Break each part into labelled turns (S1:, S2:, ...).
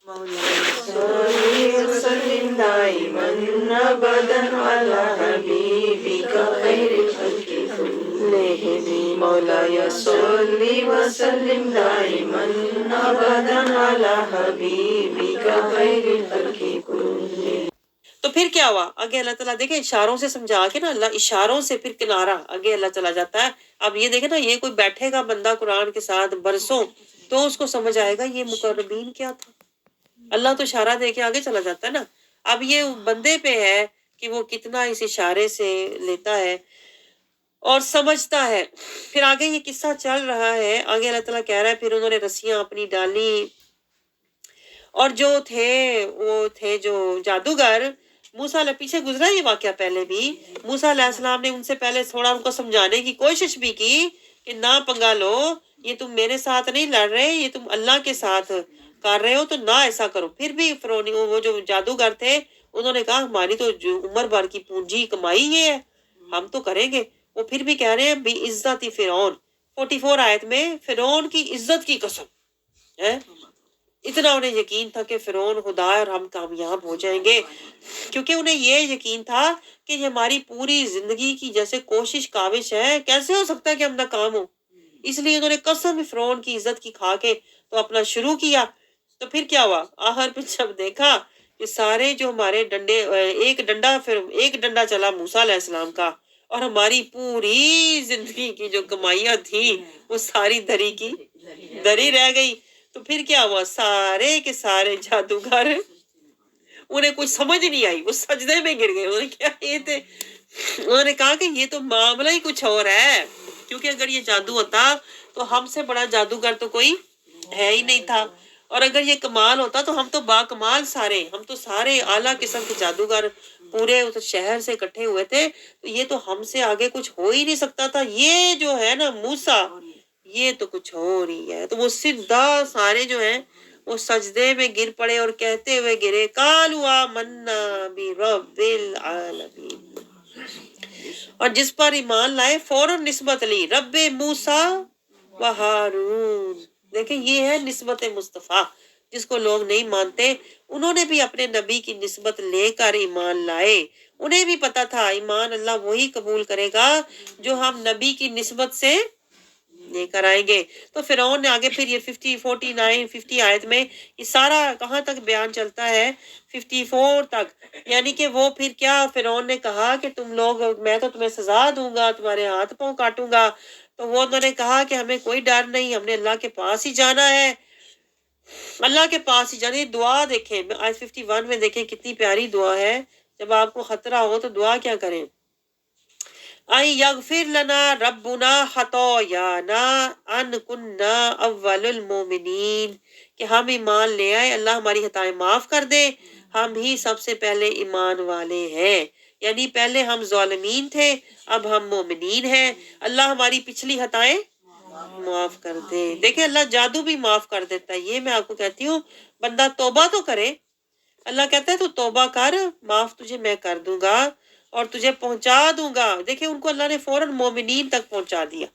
S1: صلی وسلم دائما ابدا على حبيبك خير الخلق كلهم مولاي صلی وسلم دائما ابدا على حبيبك خير الخلق كلهم. تو پھر کیا ہوا آگے اللہ تعالیٰ دیکھیں اشاروں سے سمجھا کے نا اللہ اشاروں سے پھر کنارہ آگے اللہ چلا جاتا ہے. اب یہ دیکھیں نا یہ کوئی بیٹھے گا بندہ قرآن کے ساتھ برسوں تو اس کو سمجھ آئے گا یہ مقربین کیا تھا. اللہ تو اشارہ دے کے آگے چلا جاتا ہے نا. اب یہ بندے پہ ہے کہ وہ کتنا اس اشارے سے لیتا ہے اور سمجھتا ہے. پھر آگے یہ قصہ چل رہا ہے آگے اللہ تعالیٰ کہہ رہا ہے پھر انہوں نے رسیاں اپنی ڈالی اور جو تھے وہ تھے جو جادوگر موسیٰ علیہ پیچھے گزرا یہ واقعہ پہلے بھی. موسیٰ علیہ السلام نے ان سے پہلے تھوڑا ان کو سمجھانے کی کوشش بھی کی کہ نہ پنگا لو یہ تم میرے ساتھ نہیں لڑ رہے یہ تم اللہ کے ساتھ کر رہے ہو تو نہ ایسا کرو. پھر بھی فرعون وہ جو جادوگر تھے انہوں نے کہا ہماری تو عمر بھر کی پونجی کمائی یہ ہے ہم تو کریں گے. وہ پھر بھی کہہ رہے ہیں بھی عزت فرعون 44 آیت میں فرعون کی عزت کی قسم ہے. اتنا انہیں یقین تھا کہ فرعون خدا ہے اور ہم کامیاب ہو جائیں گے کیونکہ انہیں یہ یقین تھا کہ یہ ہماری پوری زندگی کی جیسے کوشش کاوش ہے کیسے ہو سکتا ہے کہ ہم ناکام ہو. اس لیے انہوں نے قسم فرعون کی عزت کی کھا کے تو اپنا شروع کیا. تو پھر کیا ہوا آخر پہ جب دیکھا کہ سارے جو ہمارے ڈنڈے ایک ڈنڈا چلا موسیٰ علیہ السلام کا اور ہماری پوری زندگی کی جو کمائیاں تھیں وہ ساری دری کی دری رہ گئی. تو پھر کیا ہوا سارے کے سارے جادوگر انہیں کچھ سمجھ نہیں آئی وہ سجدے میں گر گئے. انہوں نے کہا کہ یہ تو معاملہ ہی کچھ اور ہے کیونکہ اگر یہ جادو ہوتا تو ہم سے بڑا جادوگر تو کوئی ہے ہی نہیں تھا اور اگر یہ کمال ہوتا تو ہم تو با کمال ہم تو سارے اعلیٰ قسم کے جادوگر پورے اس شہر سے اکٹھے ہوئے تھے تو یہ تو ہم سے آگے کچھ ہو ہی نہیں سکتا تھا. یہ جو ہے نا موسیٰ یہ تو کچھ اور ہی ہے. تو وہ سیدھا سارے جو ہیں وہ سجدے میں گر پڑے اور کہتے ہوئے گرے قالوا آمنا برب العالمین اور جس پر ایمان لائے فوراً نسبت لی رب موسیٰ و ہارون. دیکھیں یہ ہے نسبت مصطفیٰ جس کو لوگ نہیں مانتے انہوں نے بھی اپنے نبی کی نسبت لے کر ایمان لائے. انہیں بھی پتا تھا ایمان اللہ وہی قبول کرے گا جو ہم نبی کی نسبت سے لے کر آئیں گے. تو فرعون نے آگے پھر یہ 50 آیت میں یہ سارا کہاں تک بیان چلتا ہے 54 تک یعنی کہ وہ پھر کیا فرعون نے کہا کہ تم لوگ میں تو تمہیں سزا دوں گا تمہارے ہاتھ پاؤں کاٹوں گا. تو وہ انہوں نے کہا کہ ہمیں کوئی ڈر نہیں ہم نے اللہ کے پاس ہی جانا ہے اللہ کے پاس ہی جانا. دعا دیکھیں آیت 51 میں دیکھیں کتنی پیاری دعا ہے. جب آپ کو خطرہ ہو تو دعا کیا کریں آئی یغفر لنا ربنا خطایانا ان کننا اول المومنین کہ ہم ایمان لے آئے اللہ ہماری خطائیں معاف کر دے ہم ہی سب سے پہلے ایمان والے ہیں. یعنی پہلے ہم ظالمین تھے اب ہم مومنین ہیں اللہ ہماری پچھلی خطائیں معاف کر دے. دیکھیں اللہ جادو بھی معاف کر دیتا ہے. یہ میں آپ کو کہتی ہوں بندہ توبہ تو کرے اللہ کہتا ہے تو توبہ کر معاف تجھے میں کر دوں گا اور تجھے پہنچا دوں گا. دیکھیں ان کو اللہ نے فوراً مومنین تک پہنچا دیا.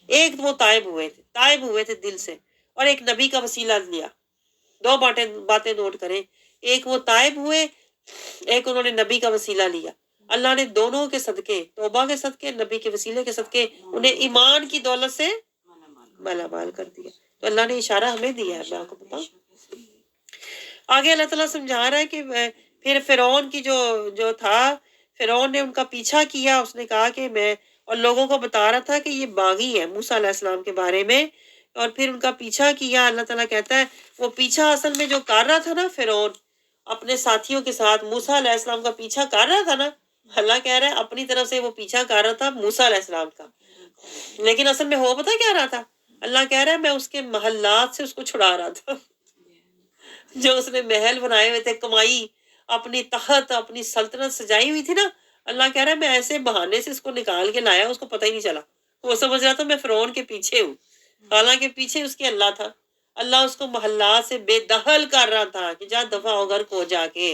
S1: ایک وہ تائب ہوئے تھے دل سے اور ایک نبی کا وسیلہ لیا. دو باتیں نوٹ کریں ایک وہ تائب ہوئے ایک انہوں نے نبی کا وسیلہ لیا. اللہ نے دونوں کے صدقے توبہ کے صدقے نبی کے وسیلے کے صدقے انہیں ایمان کی دولت سے مالا مال کر دیا. تو اللہ نے اشارہ ہمیں دیا ہے میں آپ کو بتاؤں. آگے اللہ تعالیٰ سمجھا رہا ہے کہ پھر فرعون کی جو تھا فرعون نے ان کا پیچھا کیا اس نے کہا کہ میں اور لوگوں کو بتا رہا تھا کہ یہ باغی ہے موسیٰ علیہ السلام کے بارے میں اور پھر ان کا پیچھا کیا. اللہ تعالیٰ کہتا ہے وہ پیچھا اصل میں جو کر رہا تھا نا فرعون اپنے ساتھیوں کے ساتھ موسیٰ علیہ السلام کا پیچھا کر رہا تھا نا اللہ کہہ رہا ہے اپنی طرف سے وہ پیچھا کر رہا تھا موسیٰ علیہ السلام کا لیکن اصل میں ہو پتا کیا رہا تھا اللہ کہہ رہا ہے میں اس کے محلات سے اس کو چھڑا رہا تھا جو اس نے محل بنائے ہوئے تھے کمائی اپنی تخت اپنی سلطنت سجائی ہوئی تھی نا اللہ کہہ رہا ہے میں ایسے بہانے سے اس کو نکال کے لایا اس کو پتہ ہی نہیں چلا. وہ سمجھ رہا تھا میں فرعون کے پیچھے ہوں حالانکہ پیچھے اس کے اللہ تھا. اللہ اس کو محلات سے بے دخل کر رہا تھا کہ جا دفع ہو گھر کو جا کے.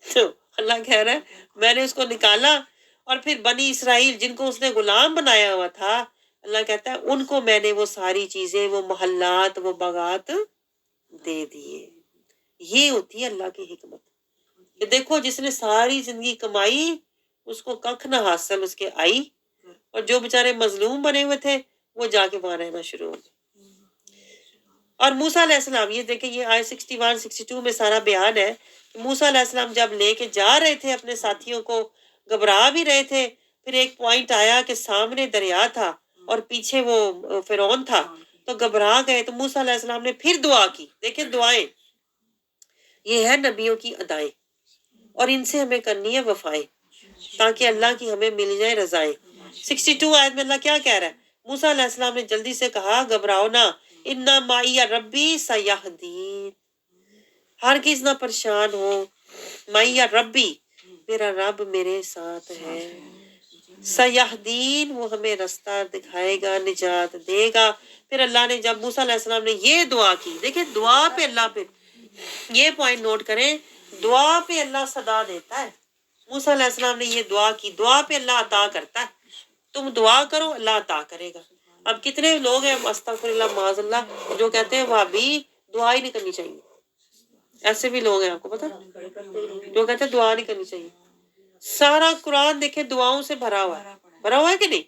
S1: تو اللہ کہہ رہا ہے میں نے اس کو نکالا اور پھر بنی اسرائیل جن کو اس نے غلام بنایا ہوا تھا اللہ کہتا ہے ان کو میں نے وہ ساری چیزیں وہ محلات وہ باغات دے دیے.
S2: یہ ہوتی ہے اللہ کی حکمت کہ دیکھو جس نے ساری زندگی کمائی اس کو ککھ نہ حاصل اس کے آئی، اور جو بیچارے مظلوم بنے ہوئے تھے وہ جا کے وہاں رہنا شروع ہو گئے۔ اور موسیٰ علیہ السلام، یہ دیکھیں یہ آیت 61 62 میں سارا بیان ہے کہ موسیٰ علیہ السلام جب لے کے جا رہے تھے اپنے ساتھیوں کو، گھبرا بھی رہے تھے، پھر ایک پوائنٹ آیا کہ سامنے دریا تھا اور پیچھے وہ فرعون تھا، تو گھبرا گئے، تو موسیٰ علیہ السلام نے پھر دعا کی۔ دیکھیں دعائیں، یہ ہے نبیوں کی ادائیں، اور ان سے ہمیں کرنی ہے وفائیں، تاکہ اللہ کی ہمیں مل جائے رضائیں۔ 62 آیت میں اللہ کیا کہہ رہا ہے؟ موسیٰ علیہ السلام نے جلدی سے کہا گھبراؤ نہ، اِنَّ مَعِیَ رَبِّی سَیَہْدِینِ، ہرگز نہ پریشان ہو، مَعِیَ رَبِّی، میرا رب میرے ساتھ ہے، سَیَہْدِین، وہ ہمیں رستہ دکھائے گا، نجات دے گا۔ پھر اللہ نے جب موسیٰ علیہ السلام نے یہ دعا کی، دیکھیں دعا پہ اللہ پہ، یہ پوائنٹ نوٹ کریں، دعا پہ اللہ صدا دیتا ہے۔ موسیٰ علیہ السلام نے یہ دعا کی، دعا پہ اللہ عطا کرتا ہے، تم دعا کرو اللہ عطا کرے گا۔ اب کتنے لوگ ہیں استغفر اللہ معاذ اللہ جو کہتے ہیں بھابی دعا ہی نہیں کرنی چاہیے، ایسے بھی لوگ ہیں آپ کو پتا، جو کہتے ہیں دعا نہیں کرنی چاہیے۔ سارا قرآن دیکھیں دعاؤں سے بھرا ہوا ہے کہ نہیں؟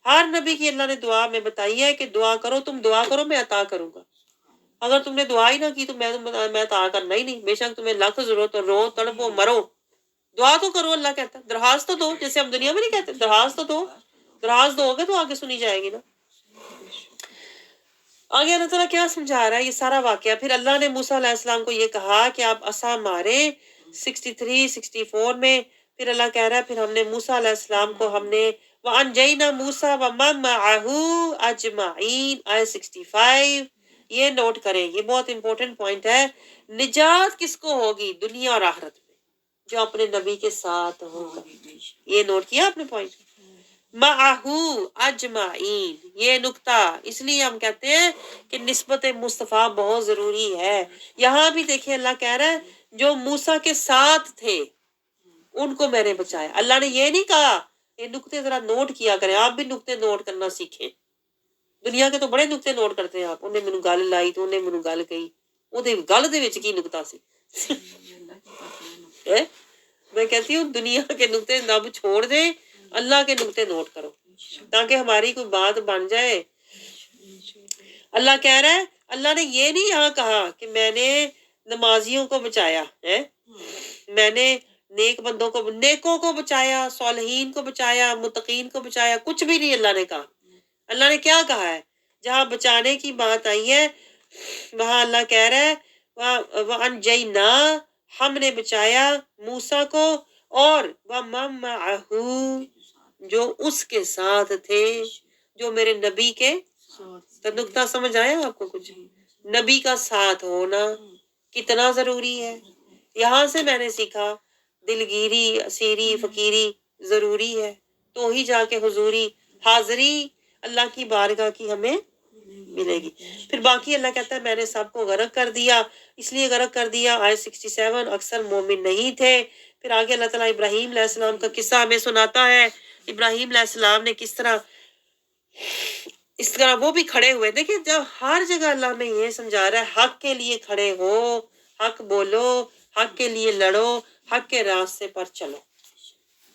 S2: ہر نبی کی اللہ نے دعا میں بتائی ہے کہ دعا کرو، تم دعا کرو میں عطا کروں گا۔ اگر تم نے دعا ہی نہ کی تو میں عطا کرنا ہی نہیں، بے شک تمہیں لاکھ ضرورت ہو، رو تڑپو مرو، دعا تو کرو، اللہ کہتا ہے درخواست تو دو، جیسے ہم دنیا میں نہیں کہتے درخواست تو دو، درخواست دو گے تو آگے سنی جائے گی نا۔ آگے اللہ تعالیٰ کیا سمجھا رہا ہے یہ سارا واقعہ؟ پھر اللہ نے موسیٰ علیہ السلام کو یہ کہا کہ آپ عصا ماریں، 63 64 میں پھر اللہ کہہ رہا ہے پھر ہم نے موسیٰ علیہ السلام کو ہم نے وَأَنْجَيْنَا مُوسَىٰ وَمَن مَّعَهُ أَجْمَعِينَ آیت 65، یہ نوٹ کریں، یہ بہت امپورٹنٹ پوائنٹ ہے۔ نجات کس کو ہوگی دنیا اور آخرت میں؟ جو اپنے نبی کے ساتھ ہوگا۔ یہ نوٹ کیا آپ نے پوائنٹ؟ معہو اجمعین، یہ نکتہ اس لیے ہم کہتے ہیں کہ نسبت مصطفیٰ بہت ضروری ہے۔ یہاں بھی دیکھیں اللہ کہہ رہا ہے جو موسیٰ کے ساتھ تھے ان کو میں نے بچایا۔ اللہ نے یہ نہیں کہا، یہ نکتے ذرا نوٹ کیا کریں، آپ بھی نکتے نوٹ کرنا سیکھیں۔ دنیا کے تو بڑے نکتے نوٹ کرتے ہیں آپ، انہیں مینوں گل لائی تو انہیں مینوں گل کہی، وہ گل دے وچ کی نکتا سی میں کہتی ہوں دنیا کے نکتے نب چھوڑ دیں، اللہ کے نکتے نوٹ کرو تاکہ ہماری کوئی بات بن جائے۔ اللہ کہہ رہا ہے، اللہ نے یہ نہیں یہاں کہا کہ میں نے نمازیوں کو بچایا ہے، میں نے نیک بندوں کو، نیکوں کو بچایا، صالحین کو بچایا، متقین کو بچایا، کچھ بھی نہیں اللہ نے کہا۔ اللہ نے کیا کہا ہے؟ جہاں بچانے کی بات آئی ہے وہاں اللہ کہہ رہا ہے وَأَنْجَيْنَا، ہم نے بچایا موسیٰ کو اور وَمَن مَّعَهُ، جو اس کے ساتھ تھے، جو میرے نبی کے، تو نکتہ سمجھ آیا آپ کو؟ کچھ نبی کا ساتھ ہونا کتنا ضروری ہے۔ یہاں سے میں نے سیکھا دلگیری، اسیری، فقیری ضروری ہے، تو ہی جا کے حضوری حاضری اللہ کی بارگاہ کی ہمیں ملے گی۔ پھر باقی اللہ کہتا ہے میں نے سب کو غرق کر دیا، اس لیے غرق کر دیا آیت 67 اکثر مومن نہیں تھے۔ پھر آگے اللہ تعالیٰ ابراہیم علیہ السلام کا قصہ ہمیں سناتا ہے، ابراہیم علیہ السلام نے کس طرح اس طرح وہ بھی کھڑے ہوئے۔ دیکھیں جب ہر جگہ اللہ میں یہ سمجھا رہا ہے حق کے لیے کھڑے ہو، حق بولو، حق کے لیے لڑو، حق کے راستے پر چلو۔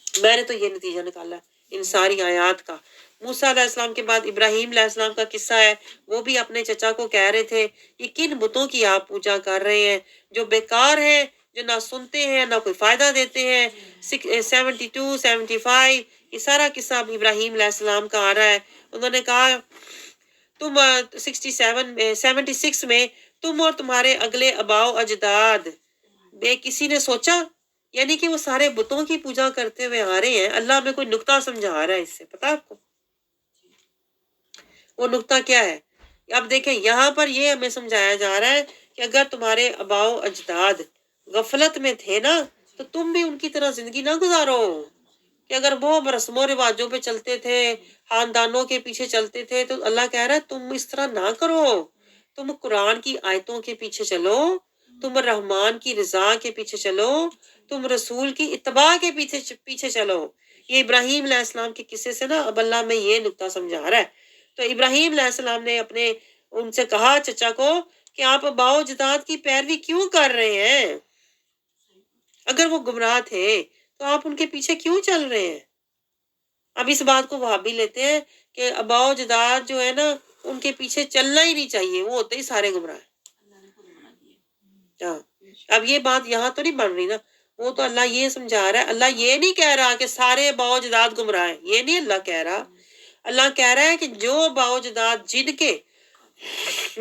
S2: میں نے تو یہ نتیجہ نکالا ہے ان ساری آیات کا۔ موسیٰ علیہ السلام کے بعد ابراہیم علیہ السلام کا قصہ ہے، وہ بھی اپنے چچا کو کہہ رہے تھے یہ کن بتوں کی آپ پوجا کر رہے ہیں جو بیکار ہیں، جو نہ سنتے ہیں نہ کوئی فائدہ دیتے ہیں۔ 72 75 یہ سارا قصہ اب ابراہیم علیہ السلام کا آ رہا ہے۔ انہوں نے کہا تم 76 میں تم اور تمہارے اگلے آباؤ اجداد بے کسی نے سوچا، یعنی کہ وہ سارے بتوں کی پوجا کرتے ہوئے آ رہے ہیں۔ اللہ ہمیں کوئی نکتہ سمجھا رہا ہے اس سے، پتا آپ کو وہ نکتہ کیا ہے؟ اب دیکھیں یہاں پر یہ ہمیں سمجھایا جا رہا ہے کہ اگر تمہارے آباؤ اجداد غفلت میں تھے نا تو تم بھی ان کی طرح زندگی نہ گزارو، کہ اگر وہ رسم و رواجوں پہ چلتے تھے، خاندانوں کے پیچھے چلتے تھے، تو اللہ کہہ رہا ہے تم اس طرح نہ کرو، تم قرآن کی آیتوں کے پیچھے چلو، تم رحمان کی رضا کے پیچھے چلو، تم رسول کی اتباع کے پیچھے چلو۔ یہ ابراہیم علیہ السلام کے قصے سے نا اب اللہ میں یہ نکتہ سمجھا رہا ہے۔ تو ابراہیم علیہ السلام نے ان سے کہا چچا کو کہ آپ آباء و اجداد کی پیروی کیوں کر رہے ہیں؟ اگر وہ گمراہ تھے تو آپ ان کے پیچھے کیوں چل رہے ہیں؟ اب اس بات کو وہابی لیتے ہیں کہ آباء و اجداد جو ہے نا ان کے پیچھے چلنا ہی نہیں چاہیے، وہ ہوتے ہی سارے گمراہ ہیں۔ ہاں، اب یہ بات یہاں تو نہیں بن رہی نا، وہ تو اللہ یہ سمجھا رہا ہے، اللہ یہ نہیں کہہ رہا کہ سارے آباء و اجداد گمراہ ہیں، یہ نہیں اللہ کہہ رہا۔ اللہ کہہ رہا ہے کہ جو آباء و اجداد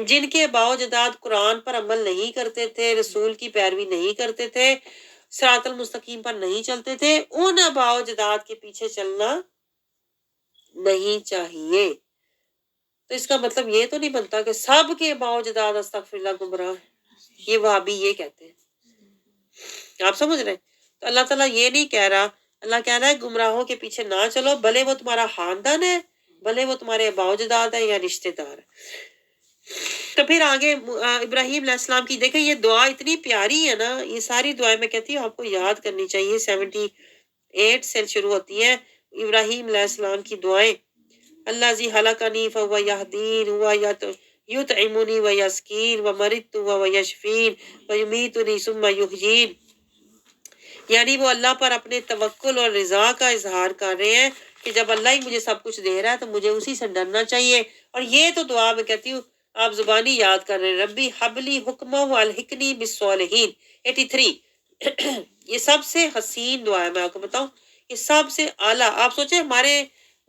S2: جن کے آباء و اجداد قرآن پر عمل نہیں کرتے تھے، رسول کی پیروی نہیں کرتے تھے، صراط المستقیم پر نہیں چلتے تھے، ان آباء و اجداد کے پیچھے چلنا نہیں چاہیے۔ تو اس کا مطلب یہ تو نہیں بنتا کہ سب کے آباء و اجداد استغفر اللہ گمراہ ہیں، یہ وہابی یہ کہتے ہیں۔ آپ سمجھ رہے ہیں؟ تو اللہ تعالیٰ یہ نہیں کہہ رہا، اللہ کہہ رہا ہے گمراہوں کے پیچھے نہ چلو، بھلے وہ تمہارا خاندان ہے، بھلے وہ تمہارے آباء و اجداد ہے یا رشتہ دار ہے۔ تو پھر آگے ابراہیم علیہ السلام کی دیکھیں یہ دعا اتنی پیاری ہے نا، یہ ساری دعائیں میں کہتی ہوں آپ کو یاد کرنی چاہیے۔ 78 سے شروع ہوتی ہیں ابراہیم علیہ السلام کی دعائیں۔ اللہ زی خلقنی فہو یہدین یطعمنی و یسقین و مرضت و یشفین و یمیتنی ثم یحیین، یعنی وہ اللہ پر اپنے توکل اور رضا کا اظہار کر رہے ہیں کہ جب اللہ ہی مجھے سب کچھ دے رہا ہے تو مجھے اسی سے ڈرنا چاہیے۔ اور یہ تو دعا میں کہتی ہوں آپ زبانی یاد کر رہے ہیں، ربی حبلی حکمہ والحقنی بالصالحین 83۔ یہ سب سے حسین دعا ہے، میں آپ کو بتاؤں یہ سب سے اعلیٰ۔ آپ سوچیں ہمارے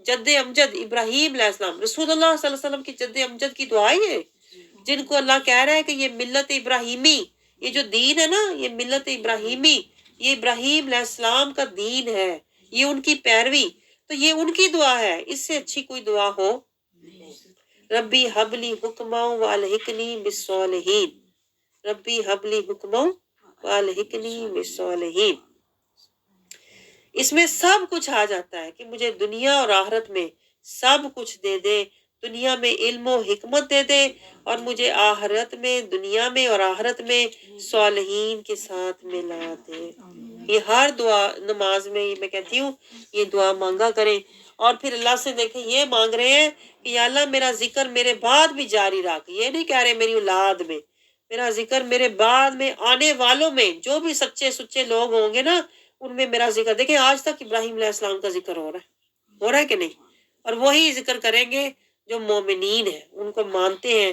S2: جد امجد ابراہیم علیہ السلام، رسول اللہ صلی اللہ علیہ وسلم کی جد امجد کی دعا ہے، جن کو اللہ کہہ رہا ہے کہ یہ ملت ابراہیمی، یہ جو دین ہے نا یہ ملت ابراہیمی، یہ ابراہیم علیہ السلام کا دین ہے، یہ ان کی پیروی، تو یہ ان کی دعا ہے، اس سے اچھی کوئی دعا ہو؟ ربی حبلی حکمہ والحقنی بالصالحین، ربی حبلی حکمہ والحقنی بالصالحین۔ اس میں سب کچھ آ جاتا ہے کہ مجھے دنیا اور آخرت میں سب کچھ دے دے، دنیا میں علم و حکمت دے دے، اور مجھے آخرت میں، دنیا میں اور آخرت میں صالحین کے ساتھ ملا دے۔ یہ ہر دعا نماز میں میں کہتی ہوں یہ دعا مانگا کریں۔ اور پھر اللہ سے دیکھیں یہ مانگ رہے ہیں کہ یا اللہ میرا ذکر میرے بعد بھی جاری رکھ، یہ نہیں کہہ رہے میری اولاد میں، میرا ذکر میرے بعد میں آنے والوں میں جو بھی سچے سچے لوگ ہوں گے نا ان میں میرا ذکر۔ دیکھیں آج تک ابراہیم علیہ السلام کا ذکر ہو رہا ہے کہ نہیں؟ اور وہی ذکر کریں گے جو مومنین ہیں، ان کو مانتے ہیں۔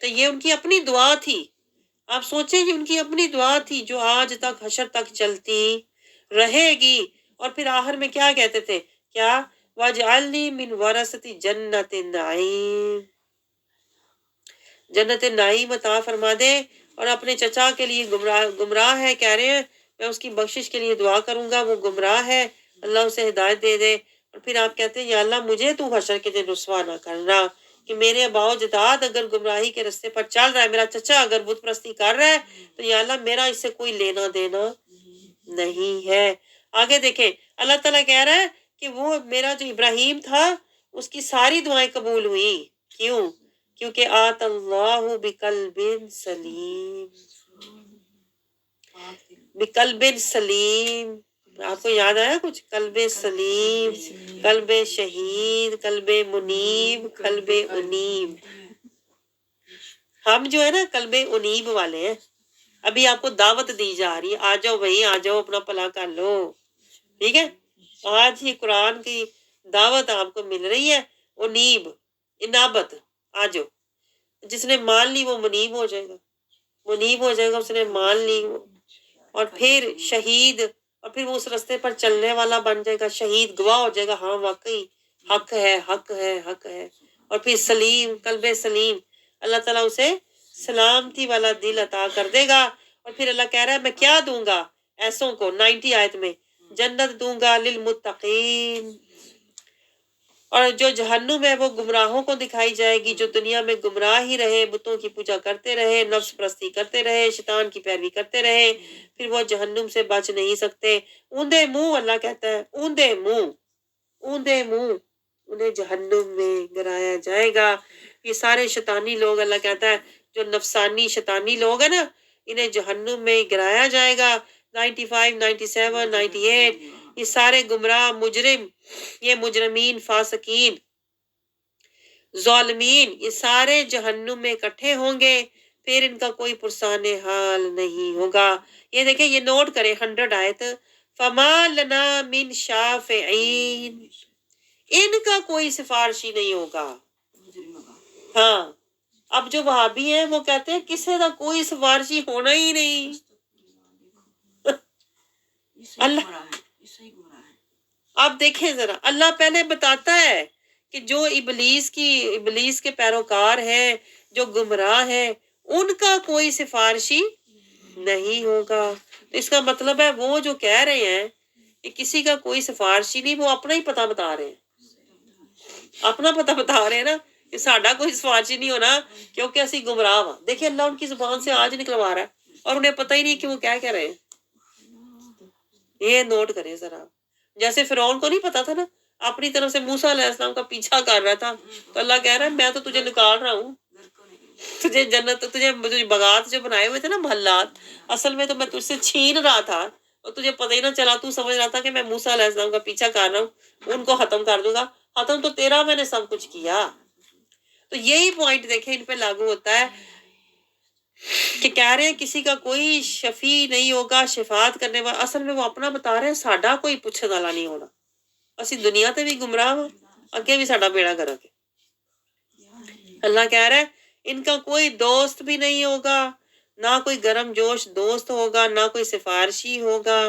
S2: تو یہ ان کی اپنی دعا تھی، آپ سوچیں یہ ان کی اپنی دعا تھی جو آج تک حشر تک چلتی رہے گی۔ اور پھر آخر میں کیا کہتے تھے؟ کیا وَاجْعَلْنِي مِنْ وَرَثَةِ جَنَّةِ النَّعِيمِ، جنت نعیم عطا فرما دے۔ اور اپنے چچا کے لیے گمراہ ہے، کہہ رہے ہیں میں اس کی بخشش کے لیے دعا کروں گا، وہ گمراہ ہے، اللہ اسے ہدایت دے دے۔ اور پھر آپ کہتے ہیں یا اللہ مجھے تو حشر کے دن رسوا نہ کرنا کہ میرے آباء و اجداد اگر گمراہی کے راستے پر چل رہا ہے، میرا چچا اگر بت پرستی کر رہا ہے تو یا اللہ میرا اس سے کوئی لینا دینا نہیں ہے۔ آگے دیکھیں اللہ تعالیٰ کہہ رہا ہے کہ وہ میرا جو ابراہیم تھا اس کی ساری دعائیں قبول ہوئی، کیوں؟ کیونکہ آت اللہ بقلب سلیم، بقلب سلیم۔ آپ کو یاد آیا کچھ؟ قلب سلیم، قلب شہید، قلب منیب، قلب انیب۔ ہم جو ہے نا قلب انیب والے ہیں۔ ابھی آپ کو دعوت دی جا رہی ہے، آ جاؤ بھائی آ جاؤ اپنا بھلا کر لو، ٹھیک ہے؟ آج ہی قرآن کی دعوت آپ کو مل رہی ہے، انیب، انابت، آ جاؤ۔ جس نے مان لی وہ منیب ہو جائے گا، منیب ہو جائے گا، اس نے مان لی۔ اور پھر شہید، اور پھر وہ اس راستے پر چلنے والا بن جائے گا، شہید گواہ ہو جائے گا ہاں واقعی حق ہے، حق ہے، حق ہے۔ اور پھر سلیم، قلب سلیم، اللہ تعالیٰ اسے سلامتی والا دل عطا کر دے گا۔ اور پھر اللہ کہہ رہا ہے میں کیا دوں گا ایسوں کو، 90 آیت میں جنت دوں گا للمتقین۔ اور جو جہنم ہے وہ گمراہوں کو دکھائی جائے گی، جو دنیا میں گمراہ ہی رہے، بتوں کی پوجا کرتے رہے، نفس پرستی کرتے رہے، شیطان کی پیروی کرتے رہے، پھر وہ جہنم سے بچ نہیں سکتے۔ اوندے منہ، اللہ کہتا ہے اوندے منہ، اوندے منہ انہیں جہنم میں گرایا جائے گا۔ یہ سارے شیطانی لوگ اللہ کہتا ہے جو نفسانی شیطانی لوگ ہیں نا انہیں جہنم میں گرایا جائے گا۔ 95، 97، 98 یہ سارے گمراہ مجرم، یہ مجرمین فاسقین ظالمین یہ سارے جہنم میں اکٹھے ہوں گے، پھر ان کا کوئی پرسان حال نہیں ہوگا۔ یہ دیکھیں، یہ نوٹ کریں 100 آیت، فما لنا من شافعین، ان کا کوئی سفارشی نہیں ہوگا۔ ہاں، اب جو وہابی ہیں وہ کہتے ہیں کسی کا کوئی سفارشی ہونا ہی نہیں۔ اللہ آپ دیکھیں ذرا، اللہ پہلے بتاتا ہے کہ جو ابلیس کے پیروکار ہیں، جو گمراہ ہیں، ان کا کوئی سفارشی نہیں ہوگا۔ تو اس کا مطلب ہے وہ جو کہہ رہے ہیں کہ کسی کا کوئی سفارشی نہیں، وہ اپنا ہی پتہ بتا رہے ہیں، اپنا پتہ بتا رہے ہیں نا کہ ساڈا کوئی سفارشی نہیں ہونا کیونکہ اسی گمراہ ہاں۔ دیکھیں اللہ ان کی زبان سے آج نکلوا رہا ہے اور انہیں پتہ ہی نہیں کہ وہ کیا کہہ رہے ہیں۔ یہ نوٹ کریں ذرا، جیسے فرعون کو نہیں پتا تھا نا، اپنی طرف سے موسیٰ علیہ السلام کا پیچھا کر رہا تھا، تو اللہ کہہ رہا ہے میں تو تجھے نکال رہا ہوں، تجھے جنت، تجھے باغات جو بنائے ہوئے تھے نا، محلات، اصل میں تو میں تجھ سے چھین رہا تھا اور تجھے پتہ ہی نہ چلا، تو سمجھ رہا تھا کہ میں موسیٰ علیہ السلام کا پیچھا کر رہا ہوں، ان کو ختم کر دوں گا۔ ختم تو تیرا میں نے سب کچھ کیا۔ تو یہی پوائنٹ دیکھیں ان پہ لاگو ہوتا ہے کہ کہہ رہے ہیں کسی کا کوئی شفیع نہیں ہوگا، شفاعت کرنے والا، اصل میں وہ اپنا بتا رہے ہیں ساڈا کوئی پوچھنے والا نہیں ہونا، اسی دنیا تے بھی گمراہ ہوں، اگے بھی ساڈا بیڑا گرک ہے۔ اللہ کہہ رہا ہے ان کا کوئی دوست بھی نہیں ہوگا، نہ کوئی گرم جوش دوست ہوگا، نہ کوئی سفارشی ہوگا۔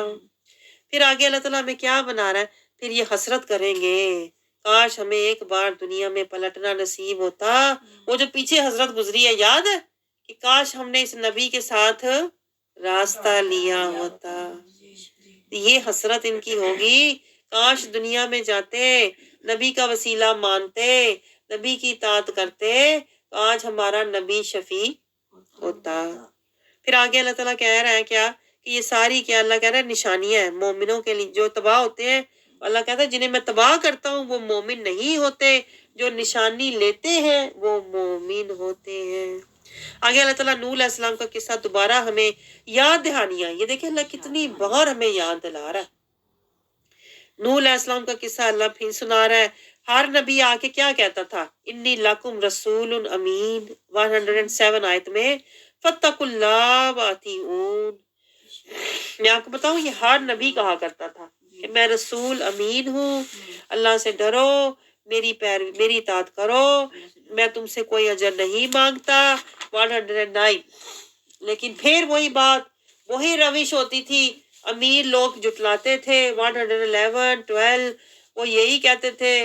S2: پھر آگے اللہ تعالیٰ ہمیں کیا بنا رہا ہے، پھر یہ حسرت کریں گے کاش ہمیں ایک بار دنیا میں پلٹنا نصیب ہوتا۔ وہ جو پیچھے حسرت گزری ہے یاد ہے کہ کاش ہم نے اس نبی کے ساتھ راستہ لیا ہوتا۔ یہ حسرت ان کی ہوگی، کاش دنیا میں جاتے، نبی کا وسیلہ مانتے، نبی کی اطاعت کرتے، تو آج ہمارا نبی شفیع ہوتا۔ پھر آگے اللہ تعالیٰ کہہ رہا ہے کیا کہ یہ ساری کیا، اللہ کہہ رہا ہے نشانیاں ہیں مومنوں کے لیے جو تباہ ہوتے ہیں۔ اللہ کہتا ہے جنہیں میں تباہ کرتا ہوں وہ مومن نہیں ہوتے، جو نشانی لیتے ہیں وہ مومن ہوتے ہیں۔ آگے اللہ تعالیٰ نوح علیہ السلام کا قصہ دوبارہ ہمیں یاد دہانیاں، یہ دیکھیں اللہ کتنی بار ہمیں یاد دلا رہا ہے۔ نوح علیہ السلام کا قصہ اللہ پھر سنا رہا ہے۔ ہر نبی آ کے کیا کہتا تھا، انی لکم رسول امین، 107 آیت میں، فاتقوا اللہ واطیعون۔ میں آپ کو بتاؤں یہ ہر نبی کہا کرتا تھا کہ میں رسول امین ہوں، اللہ سے ڈرو، میری اطاعت کرو، میں تم سے کوئی اجر نہیں مانگتا، 109۔ لیکن پھر وہی بات، وہی روش ہوتی تھی، امیر لوگ جٹلاتے تھے، 111 12، وہ یہی کہتے تھے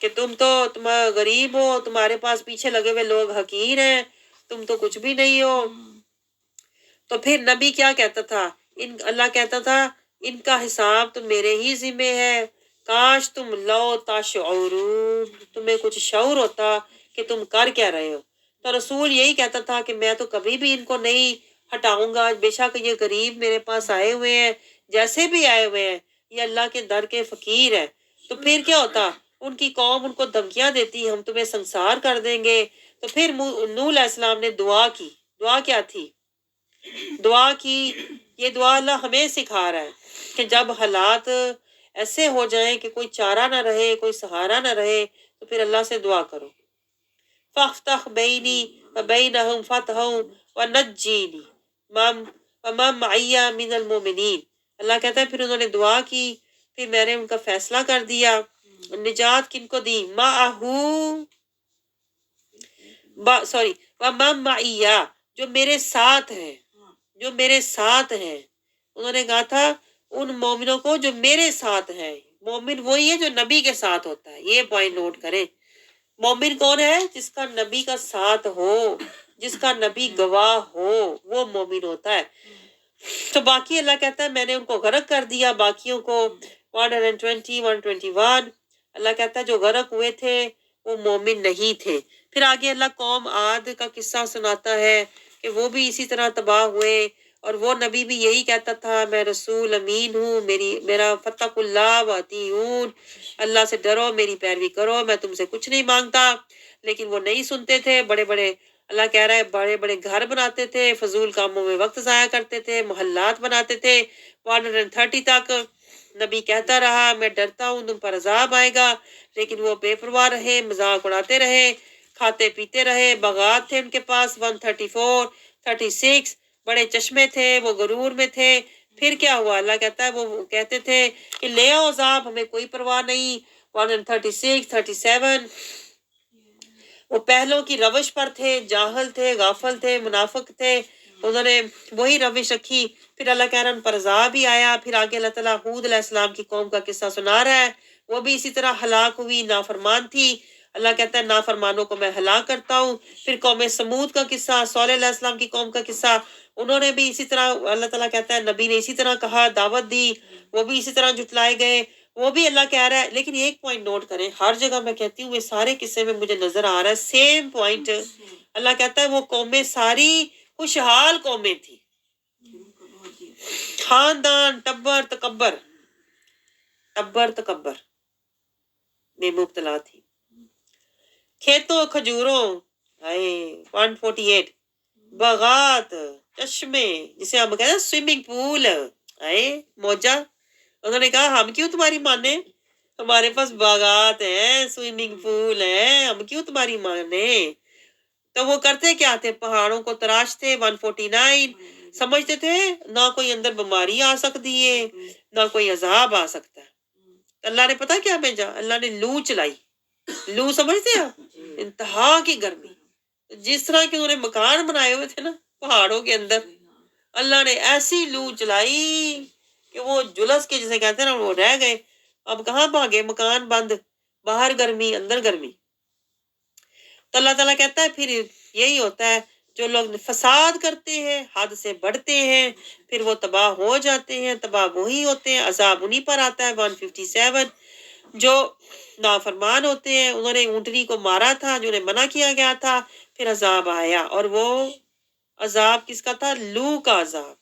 S2: کہ تم غریب ہو، تمہارے پاس پیچھے لگے ہوئے لوگ حقیر ہیں، تم تو کچھ بھی نہیں ہو۔ تو پھر نبی کیا کہتا تھا، اللہ کہتا تھا ان کا حساب تو میرے ہی ذمہ ہے، کاش تم لو تشعرون، تمہیں کچھ شعور ہوتا کہ تم کر کیا رہے ہو۔ تو رسول یہی کہتا تھا کہ میں تو کبھی بھی ان کو نہیں ہٹاؤں گا، بے شک یہ غریب میرے پاس آئے ہوئے ہیں، جیسے بھی آئے ہوئے ہیں، یہ اللہ کے در کے فقیر ہیں۔ تو پھر کیا ہوتا، ان کی قوم ان کو دھمکیاں دیتی، ہم تمہیں سنسار کر دیں گے۔ تو پھر نوح علیہ السلام نے دعا کی، دعا کیا تھی، دعا کی، یہ دعا اللہ ہمیں سکھا رہا ہے کہ جب حالات ایسے ہو جائیں کہ کوئی چارہ نہ رہے، کوئی سہارا نہ رہے، تو پھر اللہ سے دعا کرو، فافتح بینی وبینہم فتحا ونجینی ومن معی من المؤمنین۔ اللہ کہتا ہے پھر انہوں نے دعا کی، پھر میں نے ان کا فیصلہ کر دیا۔ نجات کن کو دی، ومن معی، جو میرے ساتھ ہیں، جو میرے ساتھ ہیں۔ انہوں نے کہا تھا ان مومنوں کو جو میرے ساتھ ہیں، مومن وہی ہے جو نبی کے ساتھ ہوتا ہے، یہ پوائنٹ نوٹ کریں۔ مومن کون ہے، جس کا نبی کا ساتھ ہو، جس کا نبی گواہ ہو، وہ مومن ہوتا ہے۔ تو باقی اللہ کہتا ہے میں نے ان کو غرق کر دیا، باقیوں کو 120 121۔ اللہ کہتا ہے جو غرق ہوئے تھے وہ مومن نہیں تھے۔ پھر آگے اللہ قوم عاد کا قصہ سناتا ہے کہ وہ بھی اسی طرح تباہ ہوئے، اور وہ نبی بھی یہی کہتا تھا میں رسول امین ہوں، میرا فتق اللہ واطیعون، اللہ سے ڈرو، میری پیروی کرو، میں تم سے کچھ نہیں مانگتا۔ لیکن وہ نہیں سنتے تھے، بڑے بڑے، اللہ کہہ رہا ہے بڑے بڑے گھر بناتے تھے، فضول کاموں میں وقت ضائع کرتے تھے، محلات بناتے تھے، 130 تک۔ نبی کہتا رہا میں ڈرتا ہوں تم پر عذاب آئے گا، لیکن وہ بے پرواہ رہے، مذاق اڑاتے رہے، کھاتے پیتے رہے، باغات تھے ان کے پاس 134 36 بڑے چشمے تھے، وہ غرور میں تھے۔ پھر کیا ہوا؟ اللہ کہتا ہے وہ کہتے تھے کہ لے آؤ عذاب، ہمیں کوئی پرواہ نہیں۔ 136 37 وہ پہلوں کی روش پر تھے، جاہل تھے، غافل تھے، منافق تھے، انہوں نے وہی روش رکھی۔ پھر اللہ کہہ رہا ان پر عذاب ہی آیا۔ پھر آگے اللہ تعالیٰ ہود علیہ السلام کی قوم کا قصہ سنا رہا ہے، وہ بھی اسی طرح ہلاک ہوئی، نافرمان تھی۔ اللہ کہتا ہے نافرمانوں کو میں ہلاک کرتا ہوں۔ پھر قوم سمود کا قصہ، صالح علیہ السلام کی قوم کا قصہ، انہوں نے بھی اسی طرح، اللہ تعالیٰ کہتا ہے نبی نے اسی طرح کہا، دعوت دی، وہ بھی اسی طرح جھٹلائے گئے۔ وہ بھی اللہ کہہ رہا ہے، لیکن ایک پوائنٹ نوٹ کریں، ہر جگہ میں کہتی ہوں یہ سارے قصے میں مجھے نظر آ رہا ہے سیم پوائنٹ۔ اللہ کہتا ہے وہ قومیں ساری خوشحال قومیں تھی، خاندان ٹبر تکبر میں مبتلا تھی، کھیتوں کھجوروں، 148 باغات، چشمے، جسے ہم کہتے ہیں سوئمنگ پول، موجہ۔ انہوں نے کہا ہم کیوں تمہاری مانے، ہمارے پاس باغات ہیں، سوئمنگ پول ہیں، ہم کیوں تمہاری مانے۔ تو وہ کرتے کیا تھے؟ پہاڑوں کو تراشتے۔ 149 سمجھتے تھے نہ کوئی اندر بیماری آ سکتی ہے، نہ کوئی عذاب آ سکتا ہے۔ اللہ نے پتہ کیا بھیجا؟ اللہ نے لو چلائی۔ لو سمجھتے ہیں؟ انتہا کی گرمی، جس طرح کے انہوں نے مکان بنائے ہوئے تھے نا پہاڑوں کے اندر، اللہ نے ایسی لو چلائی کہ وہ جلس کے جسے کہتے ہیں نا وہ رہ گئے۔ اب کہاں بھاگے؟ مکان بند، باہر گرمی اندر گرمی۔ تو اللہ تعالیٰ کہتا ہے پھر یہی ہوتا ہے، جو لوگ فساد کرتے ہیں، حد سے بڑھتے ہیں، پھر وہ تباہ ہو جاتے ہیں، تباہ وہی ہوتے ہیں، عذاب انہی پر آتا ہے۔ 157 جو نافرمان ہوتے ہیں، انہوں نے اونٹنی کو مارا تھا جو انہیں منع کیا گیا تھا، پھر عذاب آیا، اور وہ عذاب کس کا تھا؟ لو کا عذاب،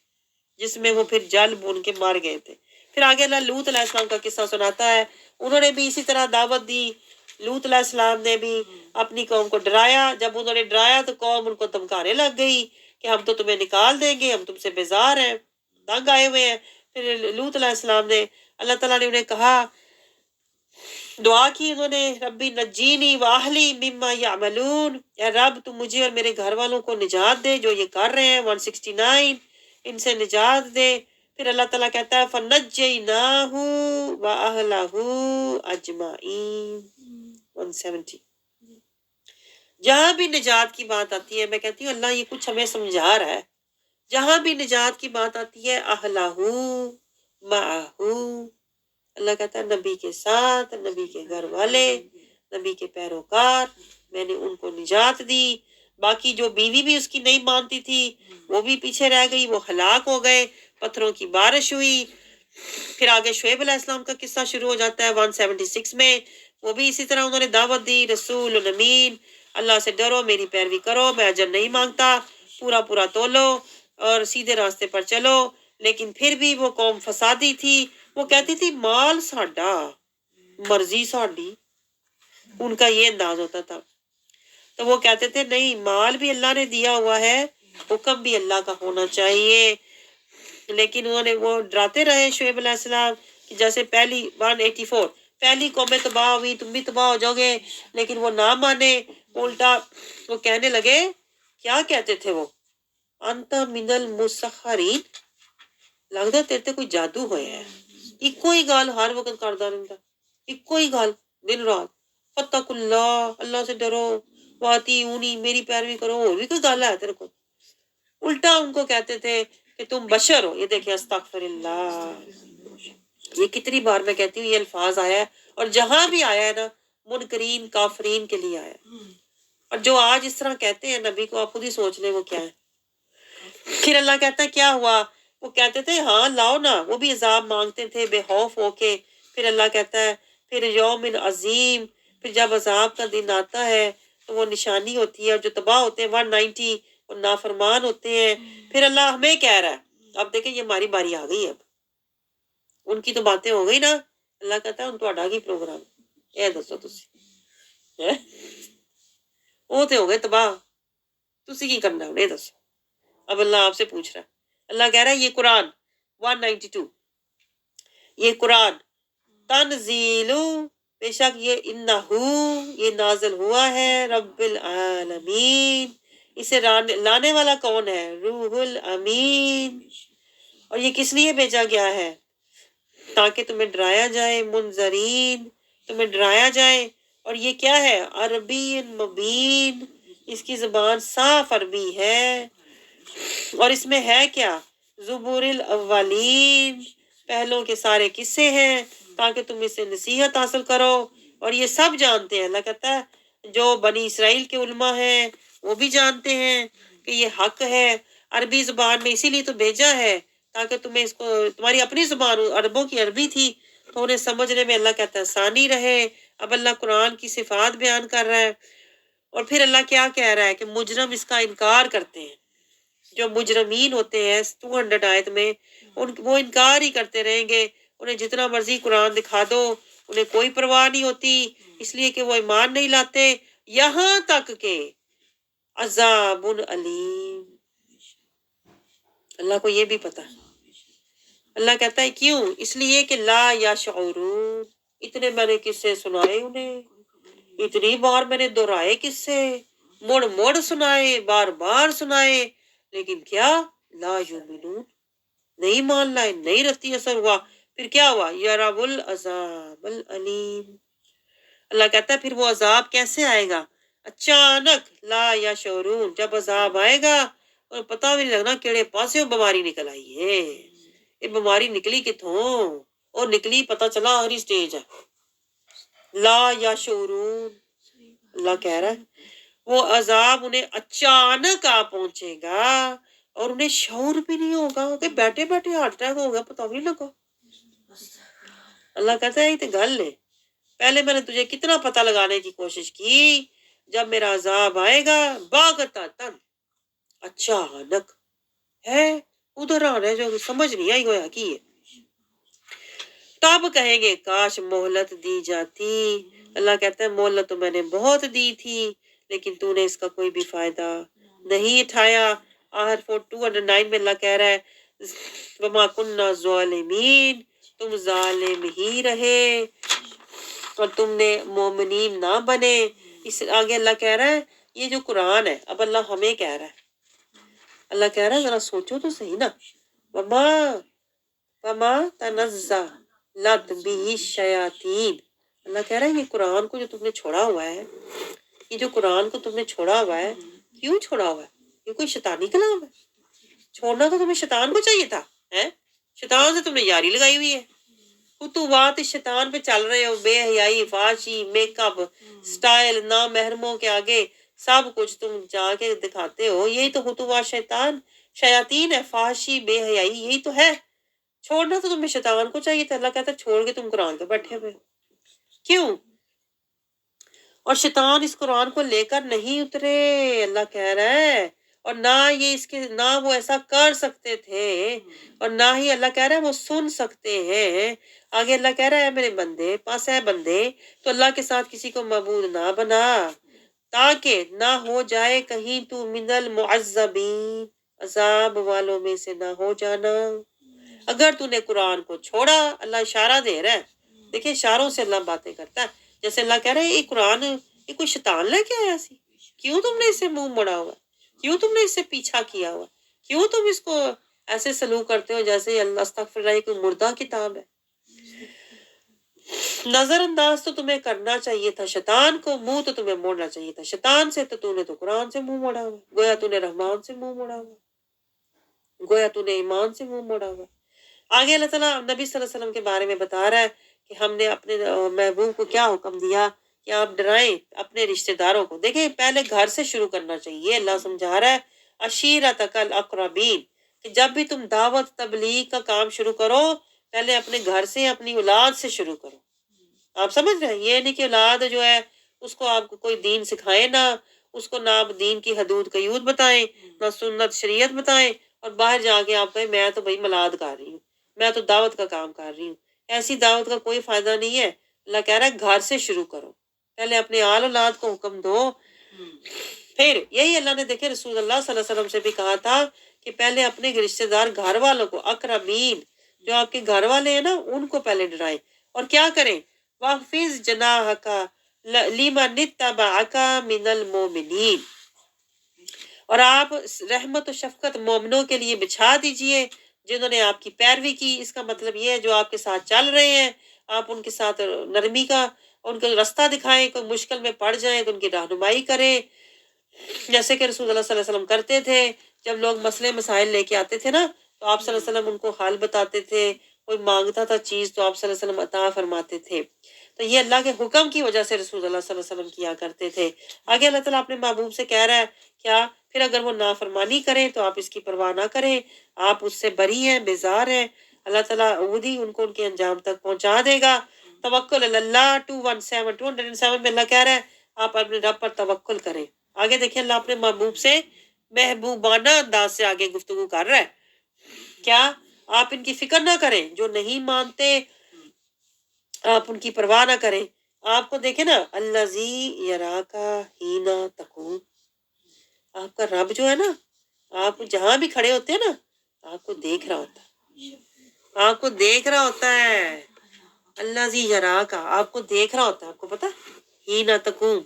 S2: جس میں وہ پھر جل بون کے مار گئے تھے۔ پھر آگے اللہ لوط علیہ السلام کا قصہ سناتا ہے، انہوں نے بھی اسی طرح دعوت دی۔ لوط علیہ السلام نے بھی اپنی قوم کو ڈرایا، جب انہوں نے ڈرایا تو قوم ان کو دھمکانے لگ گئی کہ ہم تو تمہیں نکال دیں گے، ہم تم سے بیزار ہیں، تنگ آئے ہوئے ہیں۔ پھر لوط علیہ السلام نے، اللہ تعالیٰ نے انہیں کہا، دعا کی انہوں نے، ربی نجینی واہلی مما یعملون، اے رب تو مجھے اور میرے گھر والوں کو نجات دے جو یہ کر رہے ہیں۔ 169 ان سے نجات دے۔ پھر اللہ تعالیٰ کہتا ہے فَنَجَّيْنَاهُ وَأَهْلَهُ أَجْمَعِينَ 170۔ جہاں بھی نجات کی بات آتی ہے، میں کہتی ہوں اللہ یہ کچھ ہمیں سمجھا رہا ہے، جہاں بھی نجات کی بات آتی ہے أَهْلَهُ مَعَهُ، اللہ کہتا ہے نبی کے ساتھ، نبی کے گھر والے، نبی کے پیروکار، میں نے ان کو نجات دی۔ باقی جو بیوی بھی اس کی نہیں مانتی تھی وہ بھی پیچھے رہ گئی، وہ ہلاک ہو گئے، پتھروں کی بارش ہوئی۔ پھر آگے شعیب علیہ السلام کا قصہ شروع ہو جاتا ہے 176 میں، وہ بھی اسی طرح انہوں نے دعوت دی، رسول امین، اللہ سے ڈرو، میری پیروی کرو، میں اجر نہیں مانگتا، پورا پورا تولو اور سیدھے راستے پر چلو۔ لیکن پھر بھی وہ قوم فسادی تھی، وہ کہتی تھی مال ساڈا، مرضی ساڈی، ان کا یہ انداز ہوتا تھا۔ تو وہ کہتے تھے نہیں، مال بھی اللہ نے دیا ہوا ہے، حکم بھی اللہ کا ہونا چاہیے۔ لیکن انہوں نے وہ ڈراتے رہے شعیب علیہ السلام کہ جیسے پہلی 184 پہلی قومیں تباہ ہوئی، تم بھی تباہ ہو جاؤ گے، لیکن وہ نہ مانے، الٹا وہ کہنے لگے، کیا کہتے تھے وہ؟ انت من المسحرین، لگتا تیرے تے کوئی جادو ہویا ہے، ایکو ہی گل ہر وقت کردا رہندا، ایکو ہی گل دن رات، فتق اللہ، اللہ سے ڈرو، واطیعونی، میری پیروی کرو، اور بھی کوئی گل ہے تیرے کو؟ الٹا ان کو کہتے تھے کہ تم بشر ہو۔ یہ دیکھیں استغفر اللہ، یہ کتنی بار میں کہتی ہوں یہ الفاظ آیا ہے، اور جہاں بھی آیا ہے نا منکرین کافرین کے لیے آیا ہے، اور جو آج اس طرح کہتے ہیں نبی کو، آپ خود ہی سوچ لیں وہ کیا ہے۔ پھر اللہ کہتا ہے کیا ہوا؟ وہ کہتے تھے ہاں لاؤ نا، وہ بھی عذاب مانگتے تھے بے خوف ہو کے۔ پھر اللہ کہتا ہے پھر یوم عظیم، پھر جب عذاب کا دن آتا ہے تو وہ نشانی ہوتی ہے، اور جو تباہ ہوتے ہیں 190 وہ نافرمان ہوتے ہیں۔ پھر اللہ ہمیں کہہ رہا ہے، اب دیکھیں یہ ہماری باری آ گئی ہے، اب ان کی تو باتیں ہو گئی نا، اللہ کہتا ہے ان تو اڈا گئی پروگرام، اے دسو تسی وہ تے ہو گئے تباہ، تسی کی کرنا انہیں دسو۔ اب اللہ آپ سے پوچھ رہا ہے، اللہ کہہ رہا ہے یہ قرآن 192 یہ قرآن تنزیلو بے شک یہ انہو یہ نازل ہوا ہے رب العالمین اسے لانے والا کون ہے روح الامین اور یہ کس لیے بھیجا گیا ہے تاکہ تمہیں ڈرایا جائے منذرین تمہیں ڈرایا جائے اور یہ کیا ہے عربی مبین اس کی زبان صاف عربی ہے اور اس میں ہے کیا زبور الاولین پہلوں کے سارے قصے ہیں تاکہ تم اس سے نصیحت حاصل کرو اور یہ سب جانتے ہیں اللہ کہتا ہے جو بنی اسرائیل کے علماء ہیں وہ بھی جانتے ہیں کہ یہ حق ہے عربی زبان میں اسی لیے تو بھیجا ہے تاکہ تمہیں اس کو تمہاری اپنی زبان عربوں کی عربی تھی تو انہیں سمجھنے میں اللہ کہتا ہے آسانی رہے اب اللہ قرآن کی صفات بیان کر رہا ہے اور پھر اللہ کیا کہہ رہا ہے کہ مجرم اس کا انکار کرتے ہیں جو مجرمین ہوتے ہیں 200 آیت میں وہ انکار ہی کرتے رہیں گے انہیں جتنا مرضی قرآن دکھا دو انہیں کوئی پرواہ نہیں ہوتی اس لیے کہ وہ ایمان نہیں لاتے یہاں تک کہ عذاب علیم اللہ کو یہ بھی پتا ہے اللہ کہتا ہے کیوں اس لیے کہ لا یشعرون اتنے میں نے قصے سنائے انہیں اتنی بار میں نے دہرائے قصے مڑ مڑ سنائے بار بار سنائے لیکن کیا لا یؤمنون نہیں مان لائے نہیں رتی اثر ہوا پھر کیا ہوا یرب العذاب العلیم اللہ کہتا ہے پھر وہ عذاب کیسے آئے گا اچانک لا یشعرون جب عذاب آئے گا اور پتہ بھی نہیں لگنا کیڑے پاسے بیماری نکل آئی ہے یہ بیماری نکلی کتوں اور نکلی پتہ چلا ہری سٹیج ہے لا یشعرون اللہ کہہ رہا ہے وہ عذاب انہیں اچانک آ پہنچے گا اور انہیں شعور بھی نہیں ہوگا کہ بیٹھے بیٹھے ہارٹ اٹیک ہو گیا پتہ بھی نہیں لگا اللہ کہتا ہے یہ تو گل ہے پہلے میں نے تجھے کتنا پتہ لگانے کی کوشش کی جب میرا عذاب آئے گا باغتاً اچانک ہے ادھر آنا ہے جو سمجھ نہیں آئی گویا کی ہے تب کہیں گے کاش مہلت دی جاتی اللہ کہتا ہے مہلت تو میں نے بہت دی تھی لیکن تو نے اس کا کوئی بھی فائدہ نہیں اٹھایا آخر 209 میں اللہ کہہ رہا ہے وما کننا ظالمین تم ظالم ہی رہے اور تم نے مومنین نہ بنے اس آگے اللہ کہہ رہا ہے یہ جو قرآن ہے اب اللہ ہمیں کہہ رہا ہے اللہ کہہ رہا ہے ذرا سوچو تو صحیح نا وما تنزلت به الشیاطین اللہ کہہ رہا ہے یہ قرآن کو جو تم نے چھوڑا ہوا ہے یہ جو قرآن کو تم نے چھوڑا ہوا ہے کیوں چھوڑا ہوا ہے یہ کوئی شیطانی کلام ہے چھوڑنا تو تمہیں شیطان کو چاہیے تھا شیطان سے تم نے یاری لگائی ہوئی ہے خطوات شیطان پہ چل رہے ہو بے حیائی فحاشی میک اپ سٹائل نامحرموں کے آگے سب کچھ تم جا کے دکھاتے ہو یہی تو خطوات شیاطین ہے فحاشی بے حیائی یہی تو ہے چھوڑنا تو تمہیں شیطان کو چاہیے تھا اللہ کہتا ہے چھوڑ کے تم قرآن پہ بیٹھے ہوئے کیوں اور شیطان اس قرآن کو لے کر نہیں اترے اللہ کہہ رہا ہے اور نہ یہ اس کے نہ وہ ایسا کر سکتے تھے اور نہ ہی اللہ کہہ رہا ہے وہ سن سکتے ہیں آگے اللہ کہہ رہا ہے میرے بندے پاس ہے بندے تو اللہ کے ساتھ کسی کو معبود نہ بنا تاکہ نہ ہو جائے کہیں تو من المعذبین عذاب والوں میں سے نہ ہو جانا اگر تو نے قرآن کو چھوڑا اللہ اشارہ دے رہا ہے دیکھیں اشاروں سے اللہ باتیں کرتا ہے جیسے اللہ کہہ رہا ہے یہ قرآن یہ کوئی شیطان لے کے آیا سی کیوں تم نے اسے منہ مڑا ہوا کیوں تم نے اس سے پیچھا کیا ہوا کیوں تم اس کو ایسے سلوک کرتے ہو جیسے اللہ استغفر اللہ کوئی مردہ کتاب ہے نظر انداز تو تمہیں کرنا چاہیے تھا شیطان کو منہ تو تمہیں موڑنا چاہیے تھا شیطان سے تو نے تو قرآن سے منہ موڑا ہوا گویا تو نے رحمان سے منہ موڑا ہوا گویا تو نے ایمان سے منہ موڑا ہوا آگے اللہ تعالیٰ نبی صلی اللہ علیہ وسلم کے بارے میں بتا رہا ہے کہ ہم نے اپنے محبوب کو کیا حکم دیا کہ آپ ڈرائیں اپنے رشتہ داروں کو دیکھیں پہلے گھر سے شروع کرنا چاہیے اللہ سمجھا رہا ہے عشیرتک الاقربین کہ جب بھی تم دعوت تبلیغ کا کام شروع کرو پہلے اپنے گھر سے اپنی اولاد سے شروع کرو آپ سمجھ رہے ہیں یہ نہیں کہ اولاد جو ہے اس کو آپ کو کوئی دین سکھائے نہ اس کو نہ آپ دین کی حدود قیود بتائیں نہ سنت شریعت بتائیں اور باہر جا کے آپ کہیں میں تو بھائی ملاد کر رہی ہوں میں تو دعوت کا کام کر رہی ہوں ایسی دعوت کا کوئی فائدہ نہیں ہے اللہ کہہ رہا ہے گھر سے شروع کرو پہلے اپنے آل اولاد کو حکم دو پھر یہی اللہ نے دیکھے رسول اللہ صلی اللہ علیہ وسلم سے بھی کہا تھا کہ پہلے اپنے رشتہ دار گھر والوں کو اقربین جو آپ کے گھر والے ہیں نا ان کو پہلے ڈرائیں. اور کیا کریں؟ وَحْفِظْ جَنَاحَكَ لِمَنِ اتَّبَعَكَ مِنَ الْمُؤْمِنِينَ. اور آپ رحمت و شفقت مومنوں کے لیے بچھا دیجئے جنہوں نے آپ کی پیروی کی. اس کا مطلب یہ ہے جو آپ کے ساتھ چل رہے ہیں آپ ان کے ساتھ نرمی کا ان کو راستہ دکھائیں. کوئی مشکل میں پڑ جائیں تو ان کی رہنمائی کریں، جیسے کہ رسول اللہ صلی اللہ علیہ وسلم کرتے تھے. جب لوگ مسئلے مسائل لے کے آتے تھے نا تو آپ صلی اللہ علیہ وسلم ان کو حل بتاتے تھے. کوئی مانگتا تھا چیز تو آپ صلی اللہ علیہ وسلم عطا فرماتے تھے. تو یہ اللہ کے حکم کی وجہ سے رسول اللہ صلی اللہ علیہ وسلم کیا کرتے تھے. آگے اللہ تعالیٰ اپنے محبوب سے کہہ رہا ہے کیا؟ پھر اگر وہ نافرمانی کریں تو آپ اس کی پرواہ نہ کریں، آپ اس سے بری ہیں، بیزار ہیں. اللہ تعالیٰ خود ان کو ان کے انجام تک پہنچا دے گا. توکل علی اللہ 217 میں اللہ کہہ رہا ہے آپ اپنے رب پر توکل کریں. آگے دیکھیں اللہ اپنے محبوب سے محبوبانہ انداز سے آگے گفتگو کر رہا ہے. کیا؟ آپ ان کی فکر نہ کریں، جو نہیں مانتے آپ ان کی پرواہ نہ کریں. آپ کو دیکھیں نا الذی یراکا حین تقوم، آپ کا رب جو ہے نا آپ جہاں بھی کھڑے ہوتے ہیں نا آپ کو دیکھ رہا ہوتا ہے، آپ کو دیکھ رہا ہوتا ہے. الذی یراکا آپ کو دیکھ رہا ہوتا ہے. آپ کو پتا حین تقوم،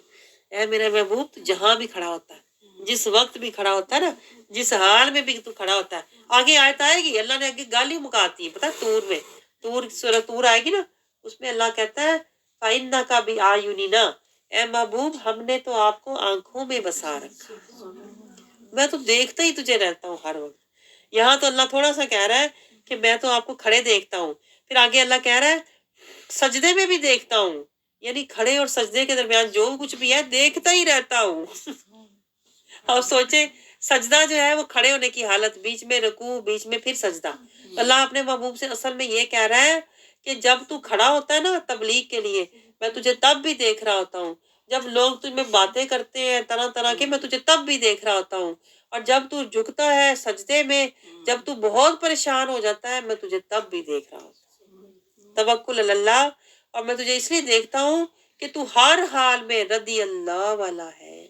S2: اے میرے محبوب تو جہاں بھی کھڑا ہوتا ہے، جس وقت بھی کھڑا ہوتا ہے نا، جس حال میں بھی تو کھڑا ہوتا ہے. آگے آیت آئے گی اللہ نے آگے گالی مکاتی ہے پتا طور میں، طور سورہ طور آئے گی نا اس میں اللہ کہتا ہے فَإِنَّكَ بِأَعْيُنِنَا، اے محبوب ہم نے تو آپ کو آنکھوں میں بسا رکھا، میں تو دیکھتا ہی تجھے رہتا ہوں ہر وقت. یہاں تو اللہ تھوڑا سا کہہ رہا ہے کہ میں تو آپ کو کھڑے دیکھتا ہوں. پھر آگے اللہ کہہ رہا ہے سجدے میں بھی دیکھتا ہوں، یعنی کھڑے اور سجدے کے درمیان جو کچھ بھی ہے دیکھتا ہی رہتا ہوں. اور سوچیں سجدہ جو ہے وہ کھڑے ہونے کی حالت، بیچ میں رکوع، بیچ میں پھر سجدہ. اللہ اپنے محبوب سے اصل میں یہ کہہ رہا ہے کہ جب تو کھڑا ہوتا ہے نا تبلیغ کے لیے میں تجھے تب بھی دیکھ رہا ہوتا ہوں، جب لوگ تجھ میں باتیں کرتے ہیں طرح طرح کے میں تجھے تب بھی دیکھ رہا ہوتا ہوں، اور جب تو جھکتا ہے سجدے میں، جب تو بہت پریشان ہو جاتا ہے میں تجھے تب بھی دیکھ رہا ہوتا ہوں. توکل علی اللہ، اور میں تجھے اس لیے دیکھتا ہوں کہ تو ہر حال میں رضی اللہ والا ہے،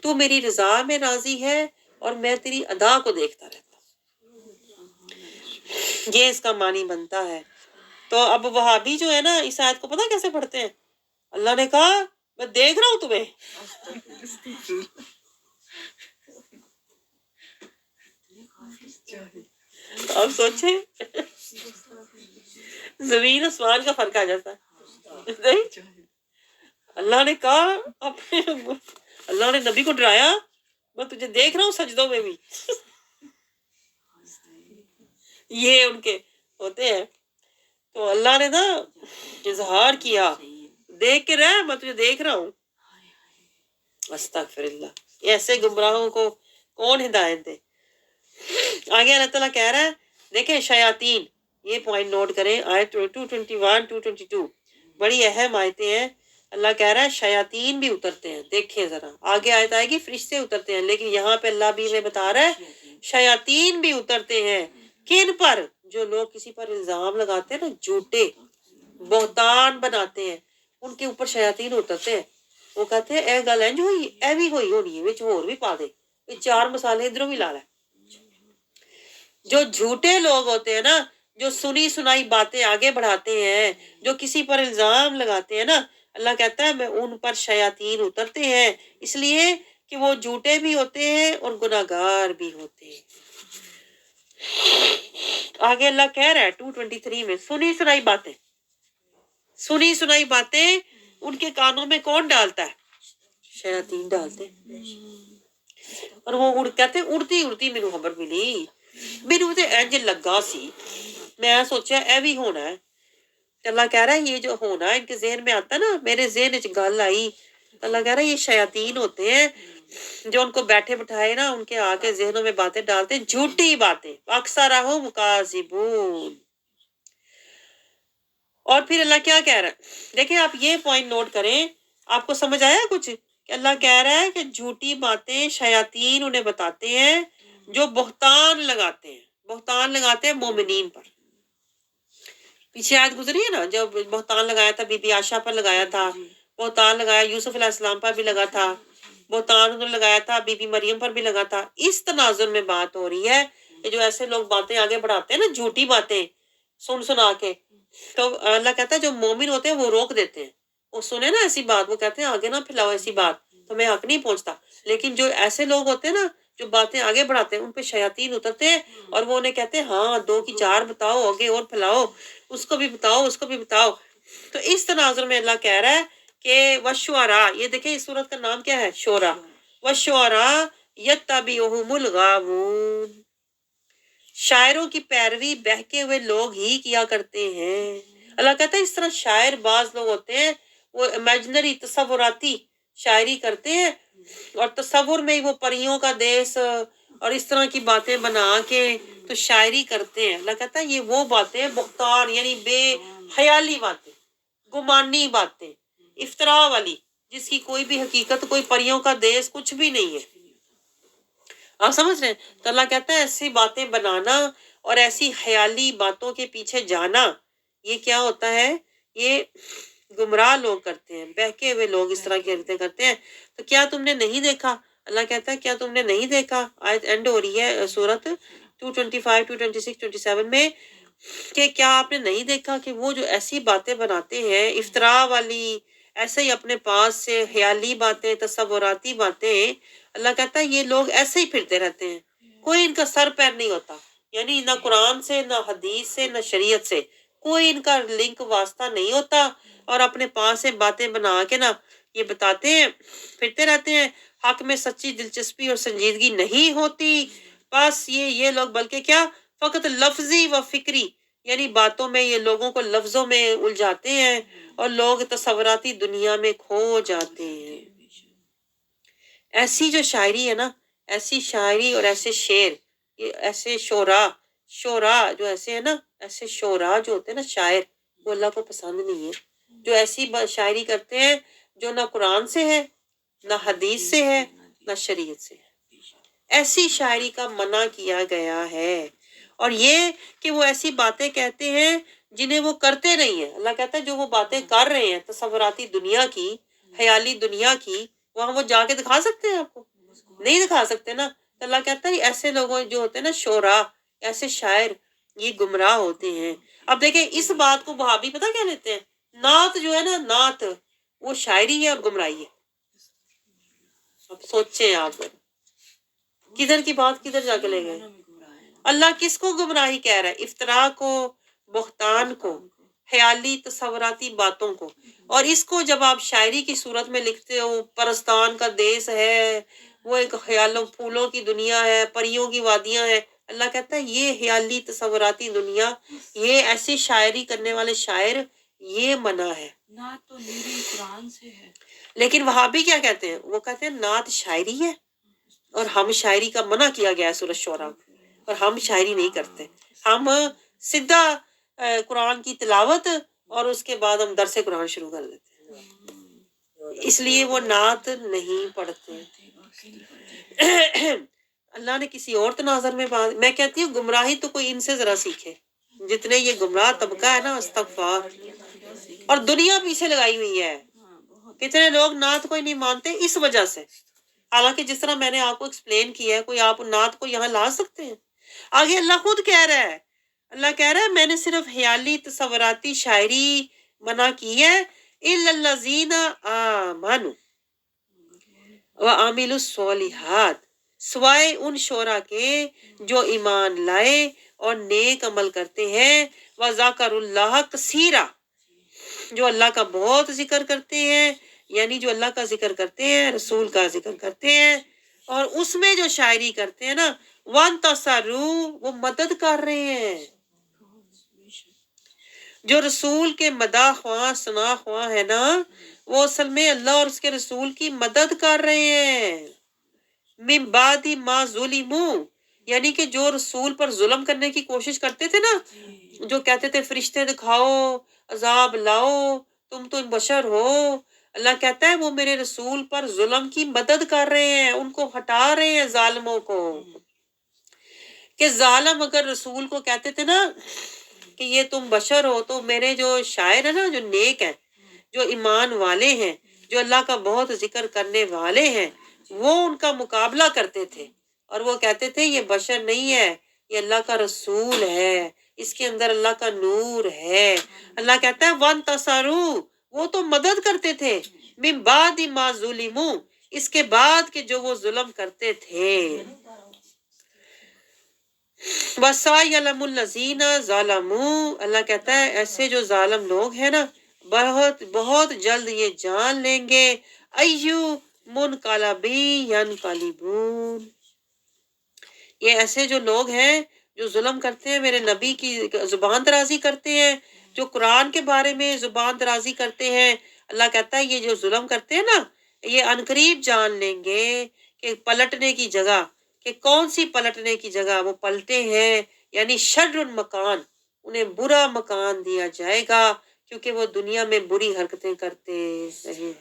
S2: تو میری رضا میں راضی ہے اور میں تیری ادا کو دیکھتا رہتا ہوں. یہ اس کا معنی بنتا ہے. تو اب وہابی جو ہے نا اس آیت کو پتہ کیسے پڑھتے ہیں؟ اللہ نے کہا میں دیکھ رہا ہوں تمہیں. اب سوچیں زمین آسمان کا فرق آ جاتا ہے نہیں؟ اللہ نے کہا اللہ نے نبی کو ڈرایا میں تجھے دیکھ رہا ہوں سجدوں میں بھی. یہ ان کے ہوتے ہیں. تو اللہ نے نا اظہار کیا دیکھ کے رہ میں تجھے دیکھ رہا ہوں. استغفر اللہ، ایسے گمراہوں کو کون ہدایت دے. آگے اللہ تعالیٰ کہہ رہا ہے دیکھیں شیاطین، یہ پوائنٹ نوٹ کریں آیت 221 222 بڑی اہم آیتیں ہیں. اللہ کہہ رہا ہے شیاطین بھی اترتے ہیں. دیکھیں ذرا آگے آیت آئے گی فرشتے اترتے ہیں، لیکن یہاں پہ اللہ بھی ہمیں بتا رہا ہے شیاطین بھی اترتے ہیں. کن پر؟ جو لوگ کسی پر الزام لگاتے ہیں نا، جھوٹے بہتان بناتے ہیں، ان کے اوپر شیاطین اترتے ہیں. وہ کہتے ہیں اے گل انج ہوئی اے بھی ہوئی ہونی ہے وچ ہور بھی پا دے، یہ 4 مسالے ادھروں بھی لا لے. جو جھوٹے لوگ ہوتے ہیں نا، جو سنی سنائی باتیں آگے بڑھاتے ہیں، جو کسی پر الزام لگاتے ہیں نا، اللہ کہتا ہے میں ان پر شیاطین اترتے ہیں اس لیے کہ وہ جھوٹے بھی ہوتے ہیں اور گناہگار بھی ہوتے ہیں. آگے اللہ کہہ رہا ہے 223 میں سنی سنائی باتیں، سنی سنائی باتیں ان کے کانوں میں کون ڈالتا ہے؟ شیاطین ڈالتے ہیں. اور وہ کہتے ہیں اڑتی اڑتی مینوں خبر ملی، مینوں تے انج لگا سی میں سوچا اے بھی ہونا ہے. اللہ کہہ رہا ہے یہ جو ہونا ہے ان کے ذہن میں آتا ہے نا، میرے ذہن وچ گل آئی. اللہ کہہ رہا ہے یہ شیاطین ہوتے ہیں جو ان کو بیٹھے بٹھائے نا ان کے آ کے ذہنوں میں باتیں ڈالتے ہیں، جھوٹی باتیں. اکثرہم کاذبون. اور پھر اللہ کیا کہہ رہا ہے دیکھیں آپ یہ پوائنٹ نوٹ کریں. آپ کو سمجھ آیا کچھ کہ اللہ کہہ رہا ہے کہ جھوٹی باتیں شیاطین انہیں بتاتے ہیں جو بہتان لگاتے ہیں. بہتان لگاتے ہیں مومنین پر. پیچھے آیت گزری ہے نا جب بہتان لگایا تھا بی بی عائشہ پر لگایا تھا، بہتان لگایا یوسف علیہ السلام پر بھی لگا تھا، بہتان انہوں نے لگایا تھا بی بی مریم پر بھی لگا تھا. اس تناظر میں بات ہو رہی ہے یہ جو ایسے لوگ باتیں آگے بڑھاتے ہیں نا، جھوٹی باتیں سنا کے، تو اللہ کہتا ہے جو مومن ہوتے ہیں وہ روک دیتے ہیں، وہ سنے نا ایسی بات، وہ کہتے ہیں آگے نہ پھیلاؤ ایسی بات، تمہیں حق نہیں پہنچتا. لیکن جو ایسے لوگ ہوتے ہیں نا جو باتیں آگے بڑھاتے ہیں، ان پہ شیاطین اترتے ہیں اور وہ انہیں کہتے ہیں ہاں 2 کی 4 بتاؤ، آگے اور پھیلاؤ، اس کو بھی بتاؤ، اس کو بھی بتاؤ. تو اس تناظر میں اللہ کہہ رہا ہے کہ وشعراء، یہ دیکھیں اس سورت کا نام کیا ہے؟ شعراء. وشعراء یتبعہم الغاوون، شاعروں کی پیروی بہکے ہوئے لوگ ہی کیا کرتے ہیں. اللہ کہتا ہے اس طرح شاعر بعض لوگ ہوتے ہیں وہ امیجنری تصوراتی شاعری کرتے ہیں اور تصور میں ہی وہ پریوں کا دیس اور اس طرح کی باتیں بنا کے تو شاعری کرتے ہیں. اللہ کہتا ہے یہ وہ باتیں بہتان یعنی بے خیالی باتیں، گمانی باتیں، افطرا والی، جس کی کوئی بھی حقیقت، کوئی پریوں کا دیس کچھ بھی نہیں ہے. آپ سمجھ رہے ہیں؟ تو اللہ کہتا ہے ایسی باتیں بنانا اور ایسی خیالی باتوں کے پیچھے جانا، یہ کیا ہوتا ہے؟ یہ گمراہ لوگ کرتے ہیں، بہکے ہوئے لوگ اس طرح کی حرکتیں کرتے ہیں. تو کیا تم نے نہیں دیکھا؟ اللہ کہتا ہے کیا تم نے نہیں دیکھا؟ آیت اینڈ ہو رہی ہے سورت 225 226 27 میں، کہ کیا آپ نے نہیں دیکھا کہ وہ جو ایسی باتیں بناتے ہیں افطرا والی، ایسے ہی اپنے پاس سے خیالی باتیں، تصوراتی باتیں، اللہ کہتا ہے یہ لوگ ایسے ہی پھرتے رہتے ہیں، کوئی ان کا سر پیر نہیں ہوتا. یعنی نہ قرآن سے، نہ حدیث سے، نہ شریعت سے کوئی ان کا لنک واسطہ نہیں ہوتا، اور اپنے پاس سے باتیں بنا کے نا یہ بتاتے ہیں، پھرتے رہتے ہیں. حق میں سچی دلچسپی اور سنجیدگی نہیں ہوتی. بس یہ لوگ بلکہ کیا فقط لفظی و فکری، یعنی باتوں میں یہ لوگوں کو لفظوں میں الجھاتے ہیں اور لوگ تصوراتی دنیا میں کھو جاتے ہیں. ایسی جو شاعری ہے نا، ایسی شاعری اور ایسے شعر، یہ ایسے شعراء جو ایسے ہیں نا، ایسے شعراء جو ہوتے ہیں نا شاعر، وہ اللہ کو پسند نہیں ہے. جو ایسی شاعری کرتے ہیں جو نہ قرآن سے ہے، نہ حدیث سے ہے، نہ شریعت سے ہے، ایسی شاعری کا منع کیا گیا ہے. اور یہ کہ وہ ایسی باتیں کہتے ہیں جنہیں وہ کرتے نہیں ہیں. اللہ کہتا ہے جو وہ باتیں کر رہے ہیں تصوراتی دنیا کی، خیالی دنیا کی، وہاں وہ جا کے دکھا سکتے ہیں آپ کو؟ نہیں دکھا سکتے نا. تو اللہ کہتا ہے ایسے لوگوں جو ہوتے ہیں نا شعراء، ایسے شاعر، یہ گمراہ ہوتے ہیں. اب دیکھیں اس بات کو وہابی پتہ کیا لیتے ہیں؟ نعت جو ہے نا، نعت وہ شاعری ہے اور گمراہی ہے. اب سوچیں آپ کدھر کی بات کدھر جا کے لے گئے. اللہ کس کو گمراہی کہہ رہا ہے؟ افطرا کو، بہتان کو، خیالی تصوراتی باتوں کو. اور اس کو جب آپ شاعری کی صورت میں لکھتے ہو، پرستان کا دیس ہے، وہ ایک خیالوں پھولوں کی دنیا ہے، پریوں کی وادیاں ہیں، اللہ کہتا ہے یہ خیالی تصوراتی دنیا، یہ ایسی شاعری کرنے والے شاعر، یہ منع ہے.
S1: نعت تو نیری قرآن سے ہے.
S2: لیکن وہابی کیا کہتے ہیں؟ وہ کہتے ہیں نعت شاعری ہے اور ہم شاعری کا منع کیا گیا ہے سورۃ شعراء میں، اور ہم شاعری نہیں کرتے. ہم سیدھا قرآن کی تلاوت اور اس کے بعد ہم درس قرآن شروع کر دیتے ہیں، اس لیے وہ نعت نہیں پڑھتے. اللہ نے کسی اور تناظر میں بات، میں کہتی ہوں گمراہی تو کوئی ان سے ذرا سیکھے، جتنے یہ گمراہ طبقہ ہے نا، استغفار. اور دنیا پیچھے لگائی ہوئی ہے، کتنے لوگ نعت کو ہی نہیں مانتے اس وجہ سے. حالانکہ جس طرح میں نے آپ کو ایکسپلین کیا ہے، کوئی آپ نعت کو یہاں لا سکتے ہیں؟ آگے اللہ خود کہہ رہا ہے، اللہ کہہ رہا ہے میں نے صرف خیالی تصوراتی شاعری منع کی ہے، الا الذین آمنوا وعملوا الصالحات، سوائے ان شعراء کے جو ایمان لائے اور نیک عمل کرتے ہیں، وذاکروا اللہ کثیرا، جو اللہ کا بہت ذکر کرتے ہیں، یعنی جو اللہ کا ذکر کرتے ہیں، رسول کا ذکر کرتے ہیں، اور اس میں جو شاعری کرتے ہیں نا، وانتصروا، وہ مدد کر رہے ہیں. جو رسول کے مداح خواہ ثنا خواہ ہے نا، وہ اصل میں اللہ اور اس کے رسول کی مدد کر رہے ہیں. من بعد ما ظلموا، یعنی کہ جو رسول پر ظلم کرنے کی کوشش کرتے تھے نا، جو کہتے تھے فرشتے دکھاؤ، عذاب لاؤ، تم تو بشر ہو، اللہ کہتا ہے وہ میرے رسول پر ظلم کی مدد کر رہے ہیں، ان کو ہٹا رہے ہیں ظالموں کو. کہ ظالم اگر رسول کو کہتے تھے نا کہ یہ تم بشر ہو، تو میرے جو شاعر ہیں نا، جو نیک ہیں، جو ایمان والے ہیں، جو اللہ کا بہت ذکر کرنے والے ہیں، وہ ان کا مقابلہ کرتے تھے اور وہ کہتے تھے یہ بشر نہیں ہے، یہ اللہ کا رسول ہے، اس کے اندر اللہ کا نور ہے۔ اللہ کہتا ہے وَن تصارو، وہ تو مدد کرتے تھے، من بعد ما ظلموا، اس کے بعد کہ جو وہ ظلم کرتے تھے۔ وَسَيَعْلَمُ الَّذِينَ ظَلَمُوا، اللہ کہتا ہے ایسے جو ظالم لوگ ہیں نا، بہت بہت جلد یہ جان لیں گے ایو منقلبی ینقلبون، یہ ایسے جو لوگ ہیں جو ظلم کرتے ہیں، میرے نبی کی زبان درازی کرتے ہیں، جو قرآن کے بارے میں زبان درازی کرتے ہیں، اللہ کہتا ہے یہ جو ظلم کرتے ہیں نا، یہ عنقریب جان لیں گے کہ پلٹنے کی جگہ، کہ کون سی پلٹنے کی جگہ وہ پلٹے ہیں، یعنی شر المکان، انہیں برا مکان دیا جائے گا کیونکہ وہ دنیا میں بری حرکتیں کرتے رہے ہیں۔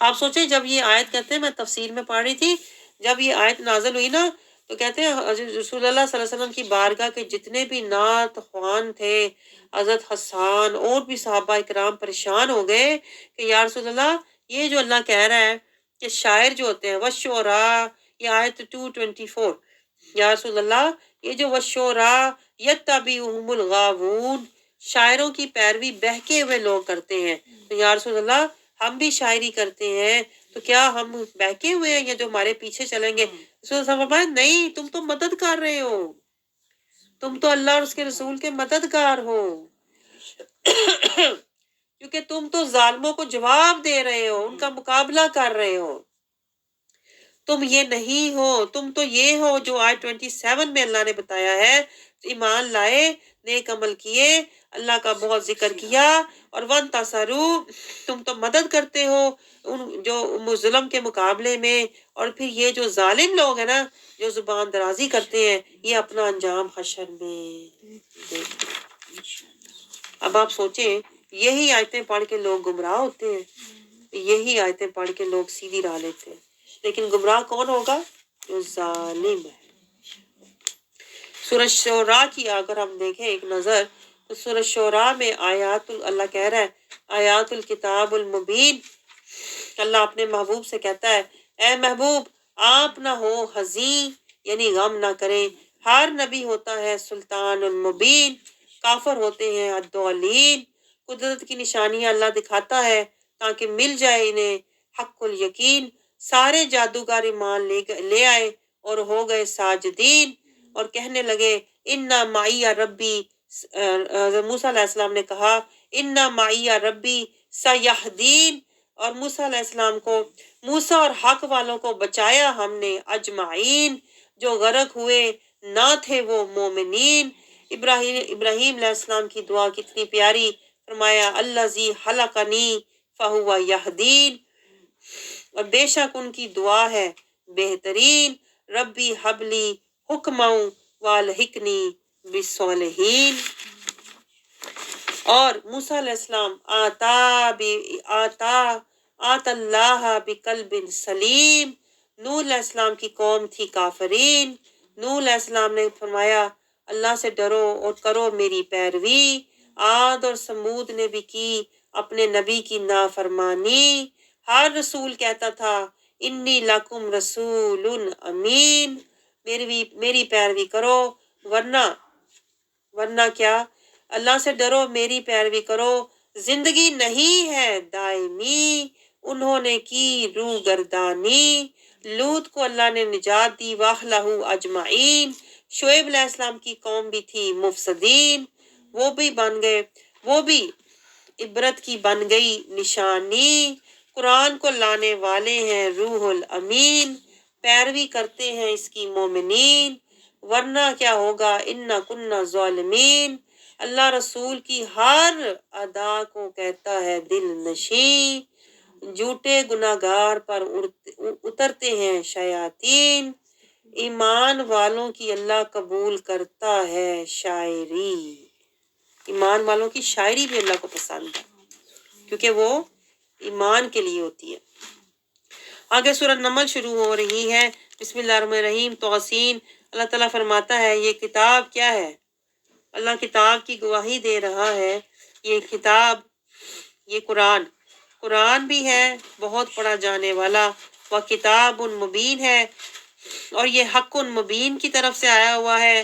S2: آپ سوچیں جب یہ آیت کہتے ہیں، میں تفسیر میں پڑھ رہی تھی، جب یہ آیت نازل ہوئی نا تو کہتے ہیں رسول اللہ صلی اللہ علیہ وسلم کی بارگاہ کے جتنے بھی نعت خوان تھے، حضرت حسان اور بھی صحابہ اکرام پریشان ہو گئے کہ یا رسول اللہ، یہ جو اللہ کہہ رہا ہے کہ شاعر جو ہوتے ہیں وَالشُّعَرَاء، یہ آیت 224، یا رسول اللہ یہ جو وَالشُّعَرَاء يَتَّبِعُهُمُ الْغَاوُونَ، شاعروں کی پیروی بہکے ہوئے لوگ کرتے ہیں، تو یا رسول اللہ ہم بھی شاعری کرتے ہیں تو کیا ہم بہکے ہوئے ہیں یا جو ہمارے پیچھے چلیں گے؟ رسول اللہ فرمایا نہیں، تم تو مدد کر رہے ہو، تم تو اللہ اور اس کے رسول کے مددگار ہو، کیونکہ تم تو ظالموں کو جواب دے رہے ہو، ان کا مقابلہ کر رہے ہو، تم یہ نہیں ہو، تم تو یہ ہو جو آیت 27 میں اللہ نے بتایا ہے، ایمان لائے، نیک عمل کیے، اللہ کا بہت ذکر کیا، اور ون تصرو، تم تو مدد کرتے ہو ان جو ظلم کے مقابلے میں، اور پھر یہ جو ظالم لوگ ہیں نا جو زبان درازی کرتے ہیں، یہ اپنا انجام حشر میں دیکھیں۔ اب آپ سوچیں یہی آیتیں پڑھ کے لوگ گمراہ ہوتے ہیں، یہی آیتیں پڑھ کے لوگ سیدھی راہ لیتے ہیں، لیکن گمراہ کون ہوگا؟ جو ظالم ہے۔ سورہ شعراء کی اگر ہم دیکھیں ایک نظر تو سورہ شعراء میں آیات اللہ کہہ رہا ہے آیات الکتاب المبین، اللہ اپنے محبوب سے کہتا ہے اے محبوب آپ نہ ہو حزین، یعنی غم نہ کریں، ہر نبی ہوتا ہے سلطان المبین، کافر ہوتے ہیں الضالین، قدرت کی نشانیاں اللہ دکھاتا ہے تاکہ مل جائے انہیں حق الیقین، سارے جادوگر ایمان لے آئے اور ہو گئے ساجدین، اور کہنے لگے انا معی ربی، موسیٰ علیہ السلام نے کہا انا معی ربی سیہدین، اور موسیٰ علیہ السلام کو، موسیٰ اور حق والوں کو بچایا ہم نے اجمعین، جو غرق ہوئے نہ تھے وہ مومنین۔ ابراہیم علیہ السلام کی دعا کتنی پیاری، فرمایا الذی خلقنی فہو یہدین، اور بے شک ان کی دعا ہے بہترین، ربی حبلی حکما والحقنی بالصالحین۔ اور موسیٰ علیہ السلام آت اللہ بقلب سلیم، نوح علیہ السلام کی قوم تھی کافرین، نوح علیہ السلام نے فرمایا اللہ سے ڈرو اور کرو میری پیروی، عاد اور سمود نے بھی کی اپنے نبی کی نافرمانی، ہر رسول کہتا تھا انی لکم رسول امین، میری پیروی کرو، ورنہ کیا، اللہ سے ڈرو میری پیروی کرو، زندگی نہیں ہے دائمی، انہوں نے کی روح گردانی، لوط کو اللہ نے نجات دی واہلہ اجمعین، شعیب علیہ السلام کی قوم بھی تھی مفسدین، وہ بھی بن گئے، وہ بھی عبرت کی بن گئی نشانی، قرآن کو لانے والے ہیں روح الامین، پیروی کرتے ہیں اس کی مومنین، ورنہ کیا ہوگا انا کننا ظالمین، اللہ رسول کی ہر ادا کو کہتا ہے دل نشیں، جھوٹے گناہگار پر اترتے ہیں شیاطین، ایمان والوں کی اللہ قبول کرتا ہے شاعری، ایمان والوں کی شاعری بھی اللہ کو پسند ہے کیونکہ وہ ایمان کے لیے ہوتی ہے۔ آگے سورہ نمل شروع ہو رہی ہے، بسم اللہ الرحمن الرحیم، توسین، اللہ تعالیٰ فرماتا ہے یہ کتاب کیا ہے؟ اللہ کتاب کی گواہی دے رہا ہے، یہ کتاب، یہ قرآن بھی ہے بہت پڑھا جانے والا، وہ کتاب مبین ہے، اور یہ حق مبین کی طرف سے آیا ہوا ہے،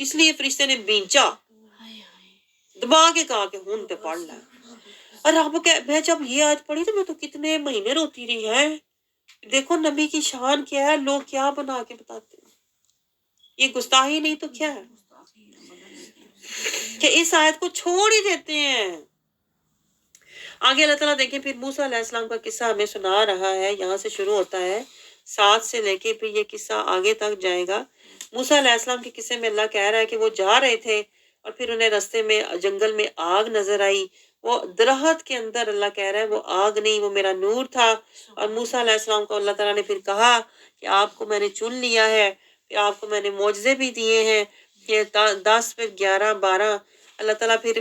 S2: اس لیے فرشتے نے بینچا دبا کے کہا کہ ہن تے پڑھ لے. اور اب میں جب یہ آیت پڑھی تو میں تو کتنے مہینے روتی رہی ہے. دیکھو نبی کی شان کیا ہے, لوگ کیا بنا کے بتاتے ہیں. یہ گستاخی نہیں تو کیا ہے کہ اس آیت کو چھوڑ ہی دیتے ہیں. آگے اللہ تعالیٰ دیکھیں پھر موسیٰ علیہ السلام کا قصہ ہمیں سنا رہا ہے. یہاں سے شروع ہوتا ہے 7 سے لے کے پھر یہ قصہ آگے تک جائے گا. موسیٰ علیہ السلام کے قصے میں اللہ کہہ رہا ہے کہ وہ جا رہے تھے اور پھر انہیں رستے میں جنگل میں آگ نظر آئی. وہ درخت کے اندر اللہ کہہ رہا ہے وہ آگ نہیں, وہ میرا نور تھا. اور موسیٰ علیہ السلام کو اللہ تعالیٰ نے پھر کہا کہ آپ کو میں نے چن لیا ہے, پھر آپ کو میں نے معجزے بھی دیے ہیں کہ 10 پھر 11 12. اللہ تعالیٰ پھر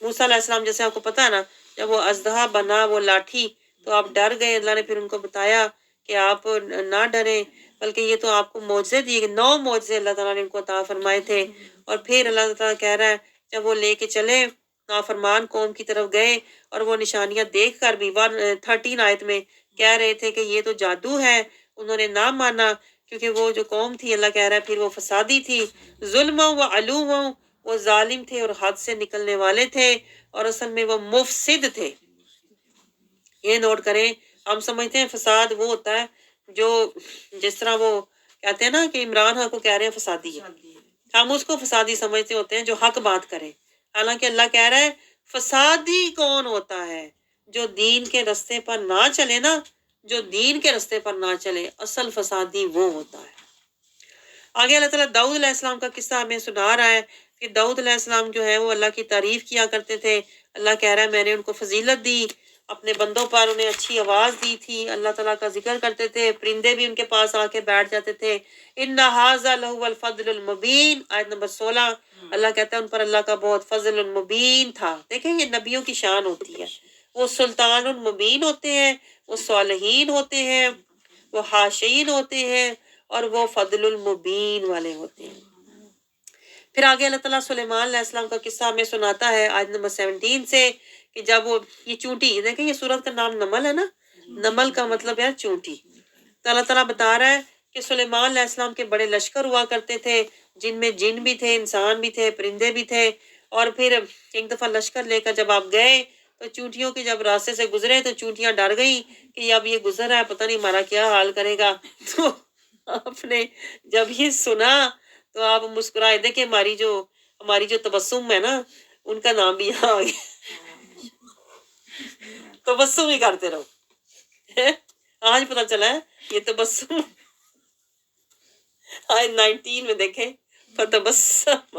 S2: موسیٰ علیہ السلام جیسے آپ کو پتا ہے نا, جب وہ اژدہا بنا وہ لاٹھی تو آپ ڈر گئے. اللہ نے پھر ان کو بتایا کہ آپ نہ ڈریں بلکہ یہ تو آپ کو معجزے دیے, 9 معجزے اللہ تعالیٰ نے ان کو عطا فرمائے تھے. اور پھر اللہ تعالیٰ کہہ رہا ہے جب وہ لے کے چلے نافرمان قوم کی طرف گئے اور وہ نشانیاں دیکھ کر بھی 13 آیت میں کہہ رہے تھے کہ یہ تو جادو ہے, انہوں نے نہ مانا کیونکہ وہ جو قوم تھی اللہ کہہ رہا ہے پھر وہ فسادی تھی. ظلم و علو وہ ظالم تھے اور حد سے نکلنے والے تھے اور اصل میں وہ مفسد تھے. یہ نوٹ کریں, ہم سمجھتے ہیں فساد وہ ہوتا ہے جو جس طرح وہ کہتے ہیں نا کہ عمران خان کو کہہ رہے ہیں فسادی ہے, ہم اس کو فسادی سمجھتے ہوتے ہیں جو حق بات کرے. حالانکہ اللہ کہہ رہا ہے فسادی کون ہوتا ہے جو دین کے رستے پر نہ چلے نا, جو دین کے رستے پر نہ چلے, اصل فسادی وہ ہوتا ہے. آگے اللہ تعالیٰ داؤد علیہ السلام کا قصہ ہمیں سنا رہا ہے کہ داؤد علیہ السلام جو ہے وہ اللہ کی تعریف کیا کرتے تھے. اللہ کہہ رہا ہے میں نے ان کو فضیلت دی, اپنے بندوں پر انہیں اچھی آواز دی تھی, اللہ تعالیٰ کا ذکر کرتے تھے, پرندے بھی ان کے پاس آ کے بیٹھ جاتے تھے. ان ھذا لہو الفضل المبین, آیت نمبر 16. اللہ کہتا ہے ان پر اللہ کا بہت فضل المبین تھا. دیکھیں یہ نبیوں کی شان ہوتی ہے, وہ سلطان المبین ہوتے ہیں, وہ صالحین ہوتے ہیں, وہ حاشین ہوتے ہیں اور وہ فضل المبین والے ہوتے ہیں. پھر آگے اللہ تعالیٰ سلیمان علیہ السلام کا قصہ ہمیں سناتا ہے آیت نمبر 17 سے کہ جب وہ یہ چونٹی, دیکھیں یہ سورت کا نام نمل ہے نا, نمل کا مطلب ہے چونٹی. تو اللہ تعالیٰ بتا رہا ہے کہ سلیمان علیہ السلام کے بڑے لشکر ہوا کرتے تھے جن میں جن بھی تھے, انسان بھی تھے, پرندے بھی تھے. اور پھر ایک دفعہ لشکر لے کر جب آپ گئے تو چونٹیوں کے جب راستے سے گزرے تو چونٹیاں ڈر گئیں کہ اب یہ گزر رہا ہے پتہ نہیں ہمارا کیا حال کرے گا. تو آپ نے جب یہ سنا تو آپ مسکرائے. دیکھیں ہماری جو تبسم ہے نا ان کا نام بھی یہاں آ گیا. تبسم ہی کرتے رہو. آج پتہ چلا ہے یہ تبسم آج 19 میں دیکھیں فتبسم,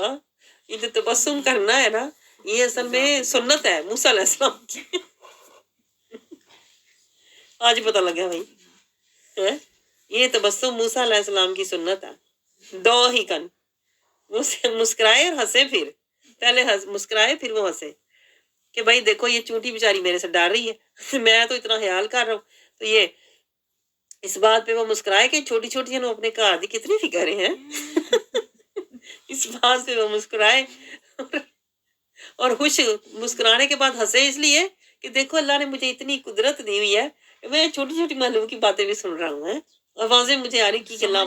S2: یہ جو تبسم کرنا ہے نا یہ اصل میں سنت ہے موسیٰ علیہ السلام کی. آج پتہ لگا بھائی یہ تبسم موسیٰ علیہ السلام کی سنت ہے. دو ہی کن مسکرائے اور ہنسے, پھر پہلے مسکرائے پھر وہ ہنسے کہ بھائی دیکھو یہ چونٹی بیچاری میرے سے ڈر رہی ہے, میں تو اتنا خیال کر رہا ہوں. تو یہ اس بات پہ وہ مسکرائے کہ چھوٹی چھوٹی اپنے گھر دی کتنی فکریں ہیں. اس بات پہ وہ مسکرائے اور خوش مسکرانے کے بعد ہنسے اس لیے کہ دیکھو اللہ نے مجھے اتنی قدرت دی ہوئی ہے کہ میں چھوٹی چھوٹی معلوم کی باتیں بھی سن رہا ہوں. آوازیں مجھے آ رہی کی اللہ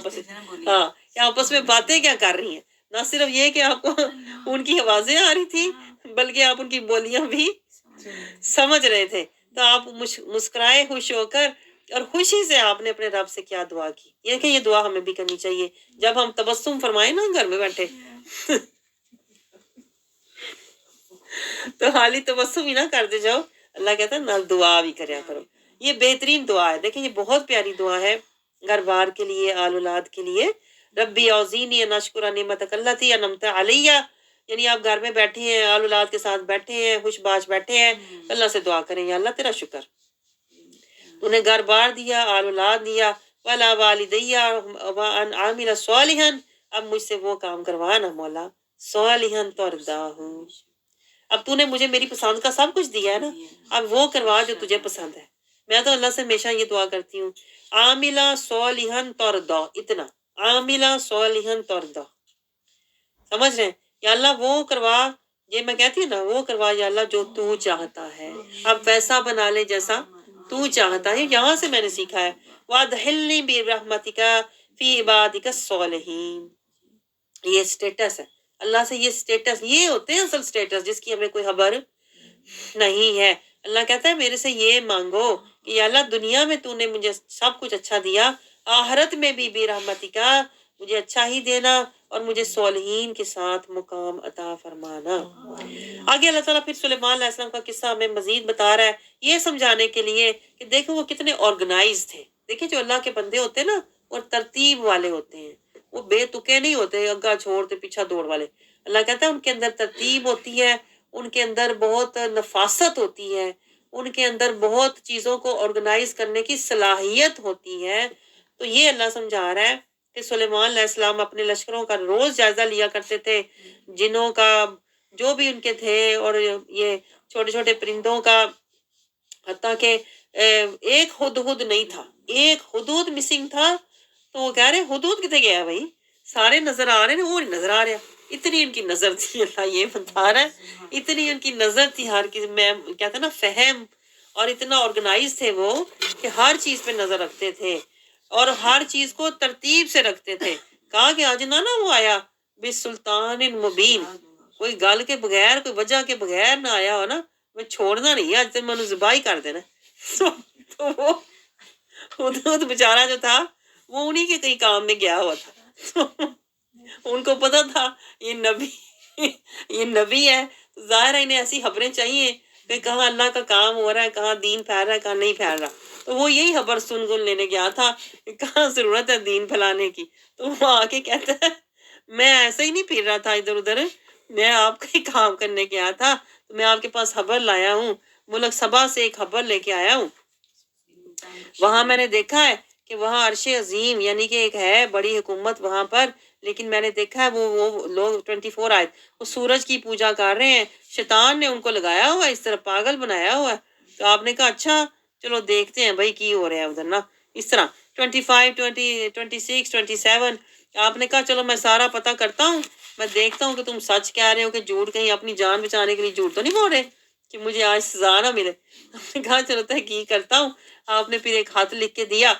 S2: آپس میں باتیں کیا کر رہی ہیں. نہ صرف یہ کہ آپ کو ان کی آوازیں آ رہی تھی بلکہ آپ ان کی بولیاں بھی سمجھ رہے تھے. تو آپ مسکرائے خوش ہو کر اور خوشی سے آپ نے اپنے رب سے کیا دعا کی. یہ کہ یہ دعا ہمیں بھی کرنی چاہیے جب ہم تبسم فرمائیں نا گھر میں بیٹھے. تو حالی تبسم ہی نہ کرتے جاؤ, اللہ کہتا ہے نہ دعا بھی کریا کرو. یہ بہترین دعا ہے. دیکھیں یہ بہت پیاری دعا ہے گھر بار کے لیے, آل اولاد کے لیے. ربی اوزینی ان اشکر نعمتک التی انعمت علیہ, یعنی آپ گھر میں بیٹھے ہیں, آل اولاد کے ساتھ بیٹھے ہیں, خوش باش بیٹھے ہیں, اللہ سے دعا کریں یا اللہ تیرا شکر تو نے گھر بار دیا, آل اولاد دیا. ولا والدیہ وان عامل صالحا, اب مجھ سے وہ کام کروا نا مولا صالحا ترضاہ, اب تو نے مجھے میری پسند کا سب کچھ دیا ہے نا, اب وہ کروا جو تجھے پسند ہے. میں تو اللہ سے ہمیشہ یہ دعا کرتی ہوں عاملہ صالحا ترضا, اتنا عاملہ صالحا ترضا, سمجھ رہے ہیں. یا اللہ وہ کروا, یہ میں کہتی ہوں نا وہ کروا یا اللہ جو تو چاہتا ہے, اب ویسا بنا لے جیسا تو چاہتا ہے. یہاں سے میں نے سیکھا ہے وَأَدْخِلْنِي بِرَحْمَتِكَ فِي عِبَادِكَ الصَّالِحِينَ, یہ سٹیٹس ہے اللہ سے یہ سٹیٹس، یہ ہوتے ہیں اصل سٹیٹس جس کی ہمیں کوئی خبر نہیں ہے. اللہ کہتا ہے میرے سے یہ مانگو کہ یا اللہ دنیا میں تو نے مجھے سب کچھ اچھا دیا، آخرت میں بھی رحمتی کا مجھے اچھا ہی دینا اور مجھے صالحین کے ساتھ مقام عطا فرمانا. آگے اللہ تعالیٰ پھر سلیمان علیہ السلام کا قصہ ہمیں مزید بتا رہا ہے، یہ سمجھانے کے لیے کہ دیکھو وہ کتنے آرگنائز تھے. دیکھیں جو اللہ کے بندے ہوتے ہیں نا وہ ترتیب والے ہوتے ہیں، وہ بے تکے نہیں ہوتے، اگا چھوڑتے پیچھا دوڑ والے. اللہ کہتا ہے ان کے اندر ترتیب ہوتی ہے، ان کے اندر بہت نفاست ہوتی ہے، ان کے اندر بہت چیزوں کو آرگنائز کرنے کی صلاحیت ہوتی ہے. تو یہ اللہ سمجھا رہا ہے کہ سلیمان علیہ السلام اپنے لشکروں کا روز جائزہ لیا کرتے تھے، جنوں کا جو بھی ان کے تھے، اور یہ چھوٹے چھوٹے پرندوں کا، حتیٰ کہ ایک ہدہد نہیں تھا، ایک ہدہد مسنگ تھا. تو وہ کہہ رہے ہدہد کتے گیا بھائی، سارے نظر آ رہے ہیں وہ نہیں نظر آ رہا. اتنی ان کی نظر تھی، اللہ یہ بتا رہا ہے اتنی ان کی نظر تھی ہر کسی میں، کہتے ہیں نا فہم، اور اتنا آرگنائز تھے وہ کہ ہر چیز پہ نظر رکھتے تھے اور ہر چیز کو ترتیب سے رکھتے تھے. کہا کہ آج نہ وہ آیا بسلطان مبین، کوئی گل کے بغیر، کوئی وجہ کے بغیر نہ آیا ہو نا، میں چھوڑنا نہیں ہے، آج سے میں ذبح کر دینا. تو وہ ہدہد بیچارہ جو تھا وہ انہی کے کئی کام میں گیا ہوا تھا. ان کو پتا تھا یہ نبی ہے، تو ظاہر ہے انہیں ایسی خبریں چاہیے کہ کہاں اللہ کا کام ہو رہا ہے، کہاں دین پھیل رہا ہے، کہاں نہیں پھیل رہا. تو وہ یہی خبر سن لینے گیا تھا کہ کہاں ضرورت ہے دین پھیلانے کی. تو وہ آ کے کہتا ہے میں ایسے ہی نہیں پھر رہا تھا ادھر ادھر، میں آپ کا ہی کام کرنے گیا تھا، تو میں آپ کے پاس خبر لایا ہوں، ملک سبا سے ایک خبر لے کے آیا ہوں. وہاں میں نے دیکھا ہے کہ وہاں عرش عظیم یعنی کہ ایک ہے بڑی حکومت وہاں پر، لیکن میں نے دیکھا ہے وہ لوگ 24 آئے وہ سورج کی پوجا کر رہے ہیں، شیطان نے ان کو لگایا ہوا ہے، اس طرح پاگل بنایا ہوا ہے. تو آپ نے کہا اچھا چلو دیکھتے ہیں بھائی کی ہو رہا ہے ادھر نا. اس طرح 25 26 27 آپ نے کہا چلو میں سارا پتہ کرتا ہوں، میں دیکھتا ہوں کہ تم سچ کہہ رہے ہو کہ جھوٹ، کہیں اپنی جان بچانے کے لیے جھوٹ تو نہیں بول رہے کہ مجھے آج سزا نہ ملے. آپ نے کہا چلو تحقیق کرتا ہوں. آپ نے پھر ایک خط لکھ کے دیا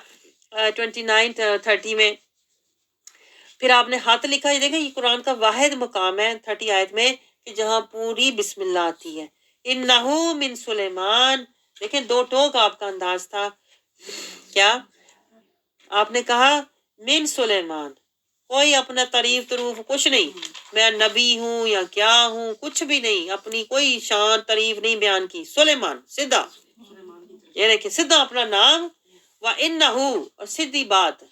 S2: 29 30 میں، پھر آپ نے خط لکھا. یہ دیکھیں یہ قرآن کا واحد مقام ہے 30 آیت میں کہ جہاں پوری بسم اللہ آتی ہے. انہو من سلیمان، دیکھیں دو ٹوک آپ کا انداز تھا. کیا آپ نے کہا من سلیمان، کوئی اپنا تعریف تروف کچھ نہیں، میں نبی ہوں یا کیا ہوں، کچھ بھی نہیں، اپنی کوئی شان تعریف نہیں بیان کی. سلیمان سیدھا، یہ دیکھیں سیدھا اپنا نام، وَإِنَّهُ اور سیدھی بات.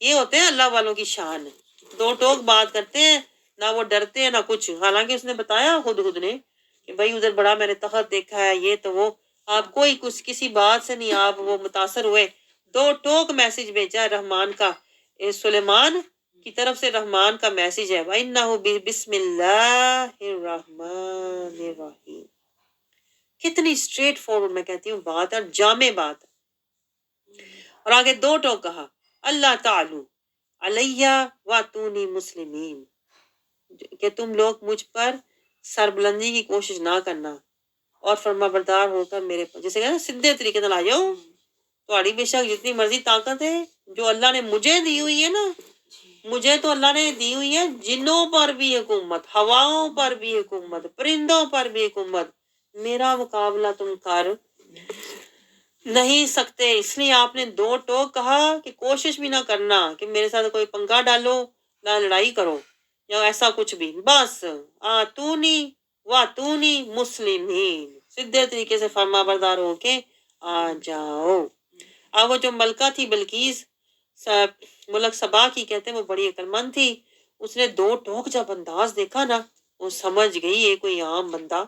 S2: یہ ہوتے ہیں اللہ والوں کی شان، دو ٹوک بات کرتے ہیں، نہ وہ ڈرتے ہیں نہ کچھ. حالانکہ اس نے بتایا خود نے کہ بھائی ادھر بڑا میں نے تخت دیکھا ہے، یہ تو وہ، آپ کوئی کچھ کسی بات سے نہیں آپ وہ متاثر ہوئے. دو ٹوک میسج بھیجا ہے رحمان کا، سلیمان کی طرف سے رحمان کا میسج ہے. وَإِنَّهُ بِسْمِ اللَّهِ الرَّحْمَنِ الرَّحِيمِ. کتنی اسٹریٹ فارورڈ میں کہتی ہوں بات ہے، جامع بات. اور آگے دو ٹوک کہا اللہ تعالی علیہ واتونی مسلمین، کہ تم لوگ مجھ پر سربلندی کی کوشش نہ کرنا اور فرما بردار ہو کر میرے پر، جیسے کہنا سیدھے طریقے سے لاؤ. تمہاری بے شک جتنی مرضی طاقت ہے جو اللہ نے مجھے دی ہوئی ہے نا، مجھے تو اللہ نے دی ہوئی ہے جنوں پر بھی حکومت، ہواؤں پر بھی حکومت، پرندوں پر بھی حکومت. میرا مقابلہ تم کر نہیں سکتے. اس لیے آپ نے دو ٹوک کہا کہ کوشش بھی نہ کرنا کہ میرے ساتھ کوئی پنگا ڈالو، نہ لڑائی کرو یا ایسا کچھ بھی. بس آتونی واتونی مسلمین، سیدھے طریقے سے فرما بردار ہو کے آ جاؤ. اب وہ جو ملکہ تھی بلقیس ملک سبا کی، کہتے ہیں وہ بڑی عقل مند تھی. اس نے دو ٹوک جب انداز دیکھا نا، وہ سمجھ گئی یہ کوئی عام بندہ،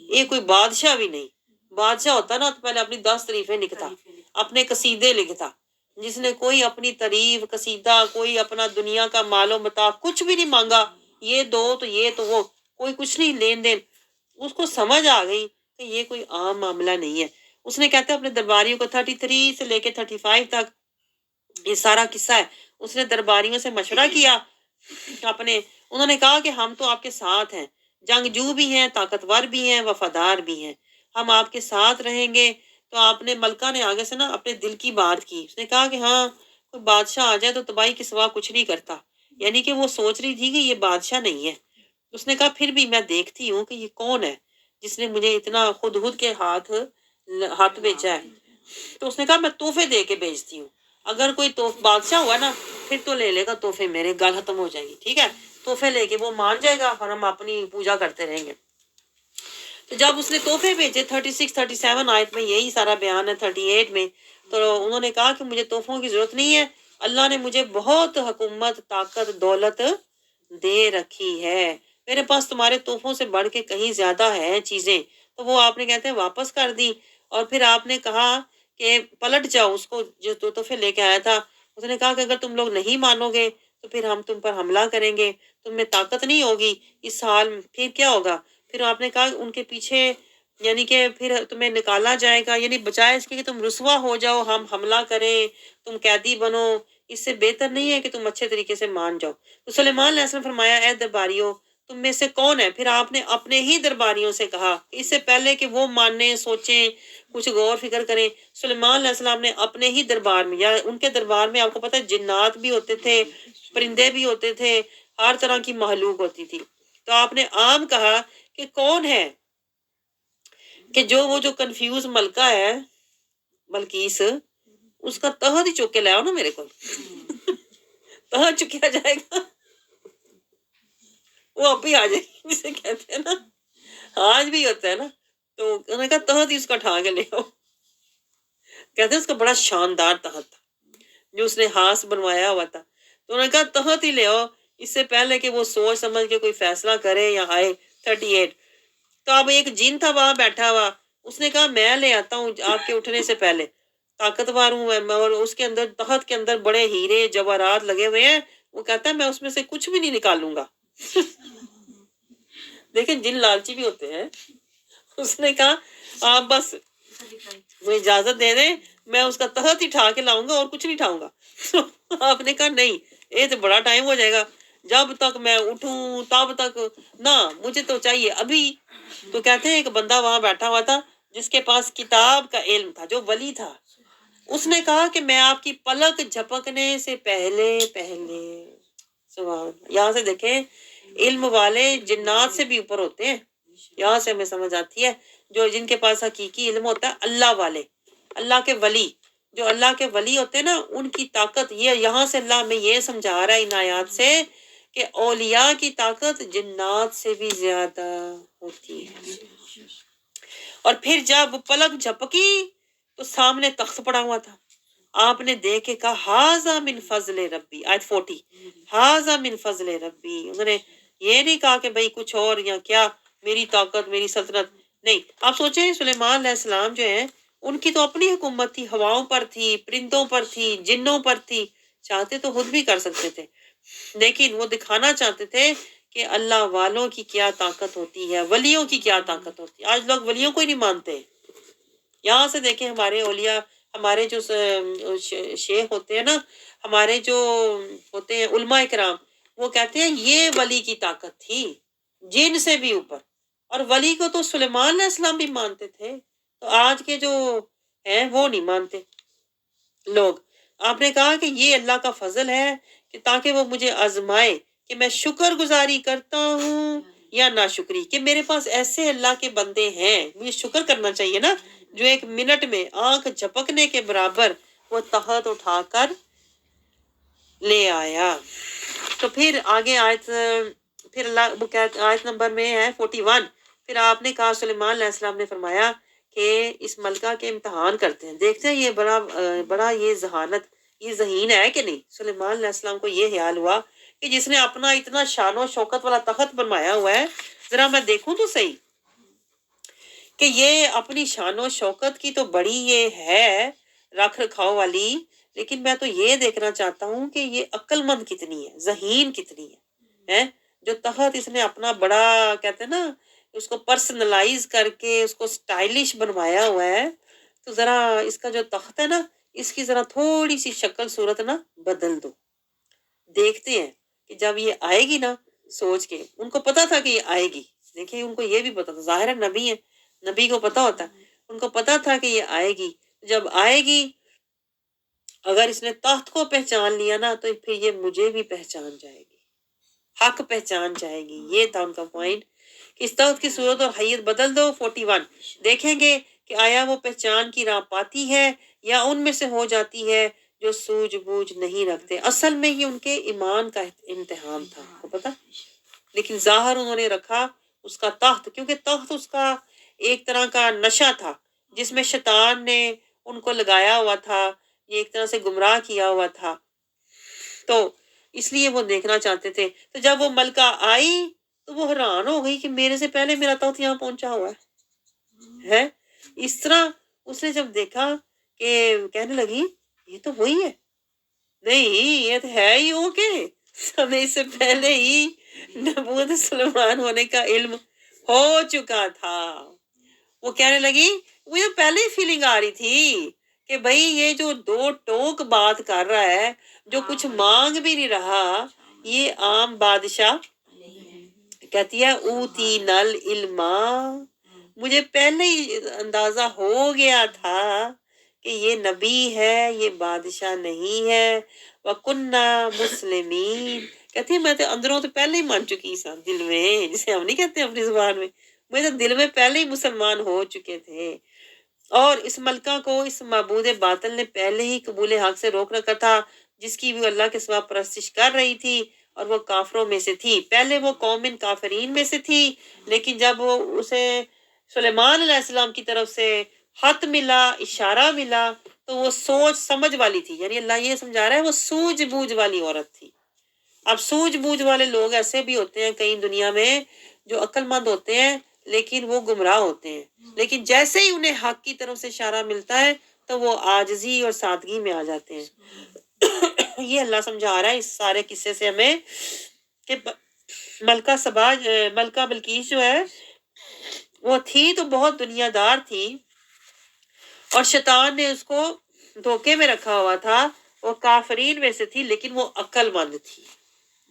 S2: یہ کوئی بادشاہ بھی نہیں. بادشاہ ہوتا نا تو پہلے اپنی 10 تعریفیں لکھتا، اپنے قصیدے لکھتا. جس نے کوئی اپنی تعریف قصیدہ، کوئی اپنا دنیا کا مال و متاع کچھ بھی نہیں مانگا، یہ دو تو یہ تو وہ، کوئی کچھ نہیں لین دین. اس کو سمجھ آ گئی کہ یہ کوئی عام معاملہ نہیں ہے. اس نے کہتے ہیں اپنے درباریوں کو 33 سے لے کے 35 تک یہ سارا قصہ ہے. اس نے درباریوں سے مشورہ کیا اپنے، انہوں نے کہا کہ ہم تو آپ کے ساتھ ہیں، جنگجو بھی ہیں، طاقتور بھی ہیں، وفادار بھی ہیں، ہم آپ کے ساتھ رہیں گے. تو آپ نے ملکہ نے آگے سے نا اپنے دل کی بات کی. اس نے کہا کہ ہاں کوئی بادشاہ آ جائے تو تباہی کے سوا کچھ نہیں کرتا، یعنی کہ وہ سوچ رہی تھی کہ یہ بادشاہ نہیں ہے، اس نے کہا پھر بھی میں دیکھتی ہوں کہ یہ کون ہے جس نے مجھے اتنا خود کے ہاتھ بھیجا ہے. تو اس نے کہا میں تحفے دے کے بھیجتی ہوں. اگر کوئی بادشاہ ہوا نا پھر تو لے لے گا تحفے، میرے گل ختم ہو جائے گی. ٹھیک ہے، تحفے لے کے وہ مان جائے گا اور ہم اپنی پوجا کرتے رہیں گے. تو جب اس نے تحفے بھیجے 36 37 آیت میں یہی سارا بیان ہے، 38 میں، تو انہوں نے کہا کہ مجھے تحفوں کی ضرورت نہیں ہے، اللہ نے مجھے بہت حکومت، طاقت، دولت دے رکھی ہے، میرے پاس تمہارے تحفوں سے بڑھ کے کہیں زیادہ ہے چیزیں. تو وہ آپ نے کہتے ہیں واپس کر دی. اور پھر آپ نے کہا کہ پلٹ جاؤ، اس کو جو تحفے لے کے آیا تھا اس نے کہا کہ اگر تم لوگ نہیں مانو گے تو پھر ہم تم پر حملہ کریں گے، تم میں طاقت نہیں ہوگی اس حال میں، پھر کیا ہوگا. پھر آپ نے کہا ان کے پیچھے یعنی کہ پھر تمہیں نکالا جائے گا، یعنی بجائے اس کے کہ تم رسوا ہو جاؤ، ہم حملہ کریں، تم قیدی بنو، اس سے بہتر نہیں ہے کہ تم اچھے طریقے سے مان جاؤ. تو سلیمان علیہ السلام فرمایا اے درباریوں تم میں سے کون ہے. پھر آپ نے اپنے ہی درباریوں سے کہا اس سے پہلے کہ وہ مانیں، سوچیں، کچھ غور فکر کریں. سلیمان علیہ السلام نے اپنے ہی دربار میں، یا ان کے دربار میں آپ کو پتہ ہے جنات بھی ہوتے تھے، پرندے بھی ہوتے تھے، ہر طرح کی مخلوق ہوتی تھی. تو آپ نے عام کہا کہ کون ہے کہ وہ جو کنفیوز ملکہ ہے بلقیس، اس کا تہت ہی چک کے لاؤ نا میرے کو. تہت چکیا جائے گا وہ آپ ہی آ جائے گی، جسے کہتے ہیں نا آج بھی ہوتا ہے نا. تو انہوں نے کہا تہت ہی اس کا اٹھا کے لے آؤ. کہتے ہیں اس کا بڑا شاندار تہت تھا جو اس نے ہاتھ بنوایا ہوا تھا. تو انہوں نے کہا تہت ہی لے آؤ اس سے پہلے کہ وہ سوچ سمجھ کے کوئی فیصلہ کرے یا آئے. 38. تو اب ایک جن تھا وہاں بیٹھا ہوا، اس نے کہا میں لے آتا ہوں آپ کے اٹھنے سے پہلے، طاقتور ہوں میں، اور اس کے اندر تہت کے اندر بڑے ہیرے جواہرات لگے ہوئے ہیں. وہ کہتا ہے میں اس میں سے کچھ بھی نہیں نکالوں گا. دیکھیں جن لالچی بھی ہوتے ہیں. اس نے کہا آپ بس وہ اجازت دے دیں میں اس کا تہت ہی اٹھا کے لاؤں گا اور کچھ نہیں اٹھاؤں گا. آپ نے کہا نہیں یہ تو بڑا ٹائم ہو جائے گا، جب تک میں اٹھوں تب تک نہ، مجھے تو چاہیے ابھی. تو کہتے ہیں ایک بندہ وہاں بیٹھا ہوا تھا جس کے پاس کتاب کا علم تھا، جو ولی تھا. اس نے کہا کہ میں آپ کی پلک جھپکنے سے پہلے سبحان. یہاں سے دیکھیں علم والے جنات سے بھی اوپر ہوتے ہیں. یہاں سے ہمیں سمجھ آتی ہے جو جن کے پاس حقیقی علم ہوتا ہے، اللہ والے، اللہ کے ولی، جو اللہ کے ولی ہوتے ہیں نا ان کی طاقت، یہ یہاں سے اللہ ہمیں یہ سمجھا رہا ہے ان آیات سے کہ اولیاء کی طاقت جنات سے بھی زیادہ ہوتی ہے. اور پھر جب پلک جھپکی تو سامنے تخت پڑا ہوا تھا. آپ نے دیکھ کے کہا ہاذا من فضل ربی. آیت 40 ہاذا من فضل ربی. انہوں نے یہ نہیں کہا کہ بھئی کچھ اور یا کیا میری طاقت میری سلطنت نہیں. آپ سوچیں سلیمان علیہ السلام جو ہیں ان کی تو اپنی حکومت تھی، ہواؤں پر تھی، پرندوں پر تھی، جنوں پر تھی. چاہتے تو خود بھی کر سکتے تھے لیکن وہ دکھانا چاہتے تھے کہ اللہ والوں کی کیا طاقت ہوتی ہے، ولیوں کی کیا طاقت ہوتی ہے. آج لوگ ولیوں کو ہی نہیں مانتے. یہاں سے دیکھیں ہمارے اولیاء، ہمارے جو شیخ ہوتے ہیں نا، ہمارے جو ہوتے ہیں علماء کرام، وہ کہتے ہیں یہ ولی کی طاقت تھی جن سے بھی اوپر. اور ولی کو تو سلیمان علیہ السلام بھی مانتے تھے. تو آج کے جو ہیں وہ نہیں مانتے لوگ. آپ نے کہا کہ یہ اللہ کا فضل ہے کہ تاکہ وہ مجھے آزمائے کہ میں شکر گزاری کرتا ہوں یا ناشکری، کہ میرے پاس ایسے اللہ کے بندے ہیں، مجھے شکر کرنا چاہیے نا، جو ایک منٹ میں آنکھ جھپکنے کے برابر وہ تہت اٹھا کر لے آیا. تو پھر آگے آیت، پھر اللہ وہ آیت نمبر میں ہے 41. پھر آپ نے کہا سلیمان علیہ السلام نے فرمایا کہ اس ملکہ کے امتحان کرتے ہیں، دیکھتے ہیں یہ بڑا یہ ذہانت، یہ ذہین ہے کہ نہیں. سلیمان علیہ السلام کو یہ خیال ہوا کہ جس نے اپنا اتنا شان و شوکت والا تخت بنوایا ہوا ہے، ذرا میں دیکھوں تو صحیح کہ یہ اپنی شان و شوکت کی تو بڑی یہ ہے رکھ رکھاؤ والی، لیکن میں تو یہ دیکھنا چاہتا ہوں کہ یہ عقل مند کتنی ہے، ذہین کتنی ہے. جو تخت اس نے اپنا بڑا کہتے ہیں نا اس کو پرسنلائز کر کے اس کو سٹائلش بنوایا ہوا ہے. تو ذرا اس کا جو تخت ہے نا اس کی ذرا تھوڑی سی شکل صورت نا بدل دو. دیکھتے ہیں کہ جب یہ آئے گی نا، سوچ کے ان کو پتا تھا کہ یہ آئے گی. دیکھیں ان کو یہ بھی پتا تھا، ظاہر ہے نبی ہے، نبی کو پتا ہوتا ہے، ان کو پتا تھا کہ یہ آئے گی. جب آئے گی اگر اس نے تخت کو پہچان لیا نا تو پھر یہ مجھے بھی پہچان جائے گی. حق پہچان جائے گی. یہ تھا ان کا پوائنٹ کہ اس تخت کی صورت اور حیت بدل دو. 41 دیکھیں گے کہ آیا وہ پہچان کی راہ پاتی ہے یا ان میں سے ہو جاتی ہے جو سوجھ بوجھ نہیں رکھتے. اصل میں یہ ان کے ایمان کا امتحان تھا, کو پتا, لیکن ظاہر انہوں نے رکھا اس کا تخت, کیونکہ تخت اس کا ایک طرح کا نشہ تھا جس میں شیطان نے ان کو لگایا ہوا تھا, یہ ایک طرح سے گمراہ کیا ہوا تھا, تو اس لیے وہ دیکھنا چاہتے تھے. تو جب وہ ملکہ آئی تو وہ حیران ہو گئی کہ میرے سے پہلے میرا تخت یہاں پہنچا ہوا ہے. اس طرح اس نے جب دیکھا کہ کہنے لگی یہ تو وہی ہے, نہیں یہ تو ہے ہی وہ, کہ ہمیں اس سے پہلے ہی نبوت سلیمان ہونے کا علم ہو چکا تھا. وہ کہنے لگی مجھے پہلے ہی فیلنگ آ رہی تھی کہ بھائی یہ جو دو ٹوک بات کر رہا ہے, جو کچھ مانگ بھی نہیں رہا, یہ عام بادشاہ. کہتی ہے اوتی نل علما, مجھے پہلے ہی اندازہ ہو گیا تھا کہ یہ نبی ہے, یہ بادشاہ نہیں ہے. وَكُنَّا مُسْلِمِينَ, کہتی ہے میں تو اندروں تو پہلے ہی مان چکی سا, دل میں, جسے ہم نہیں کہتے اپنی زبان میں, میں تو دل میں پہلے ہی مسلمان ہو چکے تھے. اور اس ملکہ کو اس معبود باطل نے پہلے ہی قبول حق سے روک رکھا تھا, جس کی بھی اللہ کے سوا پرستش کر رہی تھی, اور وہ کافروں میں سے تھی. پہلے وہ قوم کافرین میں سے تھی, لیکن جب وہ اسے سلیمان علیہ السلام کی طرف سے خط ملا, اشارہ ملا, تو وہ سوچ سمجھ والی تھی. یعنی اللہ یہ سمجھا رہا ہے وہ سوجھ بوجھ والی عورت تھی. اب سوجھ بوجھ والے لوگ ایسے بھی ہوتے ہیں کئی دنیا میں جو عقل مند ہوتے ہیں لیکن وہ گمراہ ہوتے ہیں, لیکن جیسے ہی انہیں حق کی طرف سے اشارہ ملتا ہے تو وہ عاجزی اور سادگی میں آ جاتے ہیں. یہ اللہ سمجھا رہا ہے اس سارے قصے سے ہمیں کہ ملکہ بلقیس جو ہے وہ تھی تو بہت دنیا دار تھی, اور شیطان نے اس کو دھوکے میں رکھا ہوا تھا. وہ کافرین میں سے تھی لیکن وہ عقل مند تھی.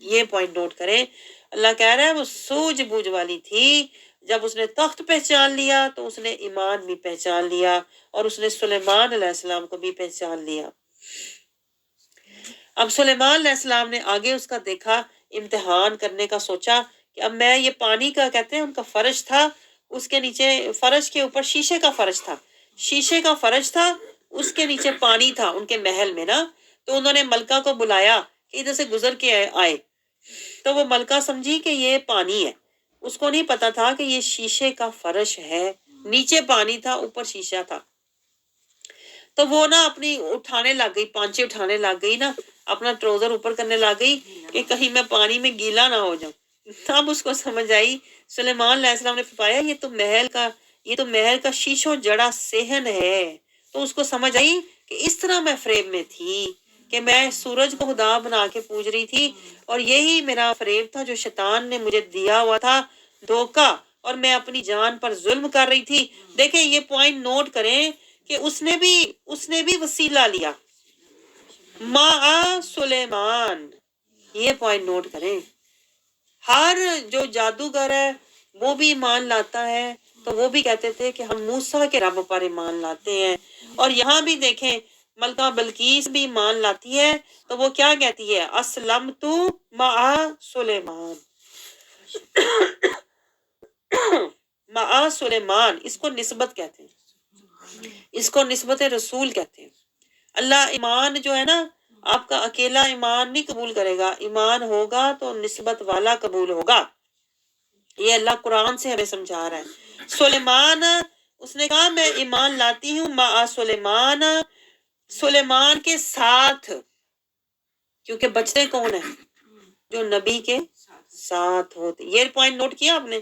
S2: یہ پوائنٹ نوٹ کریں, اللہ کہہ رہا ہے وہ سوجھ بوجھ والی تھی. جب اس نے تخت پہچان لیا تو اس نے ایمان بھی پہچان لیا, اور اس نے سلیمان علیہ السلام کو بھی پہچان لیا. اب سلیمان علیہ السلام نے آگے اس کا دیکھا, امتحان کرنے کا سوچا کہ اب میں یہ پانی کا کہتے ہیں ان کا فرش تھا, اس کے نیچے فرش کے اوپر شیشے کا فرش تھا, شیشے کا فرش تھا, اس کے نیچے پانی تھا ان کے محل میں نا. تو انہوں نے ملکہ کو بلایا کہ ادھر سے گزر کے آئے, تو وہ ملکہ سمجھی کہ یہ پانی ہے. اس کو نہیں پتا تھا کہ یہ شیشے کا فرش ہے, نیچے پانی تھا اوپر شیشہ تھا. تو وہ نا اپنی اٹھانے لگ گئی, پانچے اٹھانے لگ گئی نا, اپنا ٹروزر اوپر کرنے لگ گئی کہ کہیں میں پانی میں گیلا نہ ہو جاؤں. تب اس کو سمجھ آئی, سلیمان علیہ السلام نے فرمایا یہ تو محل کا شیشوں جڑا صحن ہے. تو اس کو سمجھ آئی کہ اس طرح میں فریب میں تھی کہ میں سورج کو خدا بنا کے پوج رہی تھی, اور یہی میرا فریب تھا جو شیطان نے مجھے دیا ہوا تھا دھوکا, اور میں اپنی جان پر ظلم کر رہی تھی. دیکھیں یہ پوائنٹ نوٹ کریں کہ اس نے بھی وسیلہ لیا, مع سلیمان. یہ پوائنٹ نوٹ کریں, ہر جو جادوگر ہے وہ بھی ایمان لاتا ہے, تو وہ بھی کہتے تھے کہ ہم موسیٰ کے رب پر ایمان لاتے ہیں. اور یہاں بھی دیکھیں ملکہ بلقیس بھی ایمان لاتی ہے, تو وہ کیا کہتی ہے, اسلمت مع سلیمان. مع سلیمان اس کو نسبت کہتے ہیں, اس کو نسبت رسول کہتے ہیں. اللہ ایمان جو ہے نا, آپ کا اکیلا ایمان نہیں قبول کرے گا, ایمان ہوگا تو نسبت والا قبول ہوگا. یہ اللہ قرآن سے ہمیں سمجھا رہا ہے. سلیمان اس نے کہا میں ایمان لاتی ہوں مع سلیمان, سلیمان کے ساتھ, کیونکہ بچتے کون ہیں, جو نبی کے ساتھ ہوتے. یہ پوائنٹ نوٹ کیا آپ نے,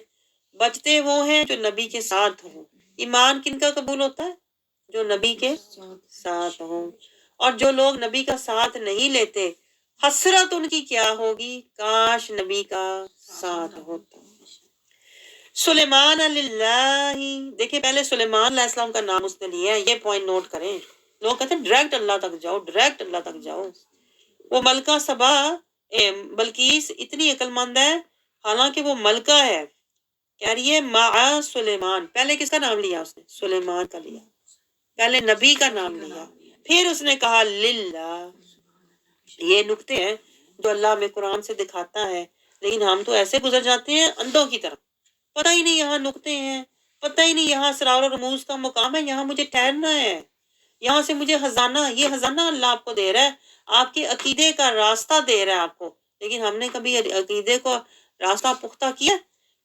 S2: بچتے وہ ہیں جو نبی کے ساتھ ہوں. ایمان کن کا قبول ہوتا ہے, جو نبی کے ساتھ ہوں. اور جو لوگ نبی کا ساتھ نہیں لیتے, حسرت ان کی کیا ہوگی, کاش نبی کا ساتھ ہوتا. سلیمان للہ, دیکھیں پہلے سلیمان علیہ السلام کا نام اس نے لیا ہے. یہ پوائنٹ نوٹ کریں, لوگ کہتے ہیں ڈائریکٹ اللہ تک جاؤ, ڈائریکٹ اللہ تک جاؤ. وہ ملکہ سبا بلقیس اتنی عقل مند ہے, حالانکہ وہ ملکہ ہے, کہہ رہی ہے مع سلیمان. پہلے کس کا نام لیا اس نے, سلیمان کا لیا, پہلے نبی کا نام لیا, پھر اس نے کہا للہ. یہ نکتے ہیں جو اللہ میں قرآن سے دکھاتا ہے لیکن ہم تو ایسے گزر جاتے ہیں اندھوں کی طرح، پتہ ہی نہیں یہاں نقطے ہیں، پتہ ہی نہیں یہاں اسرار و رموز کا مقام ہے، یہاں مجھے ٹھہرنا ہے، یہاں سے مجھے خزانہ، یہ خزانہ اللہ آپ کو دے رہا ہے، آپ کے عقیدے کا راستہ دے رہا ہے آپ کو۔ لیکن ہم نے کبھی عقیدے کو راستہ پختہ کیا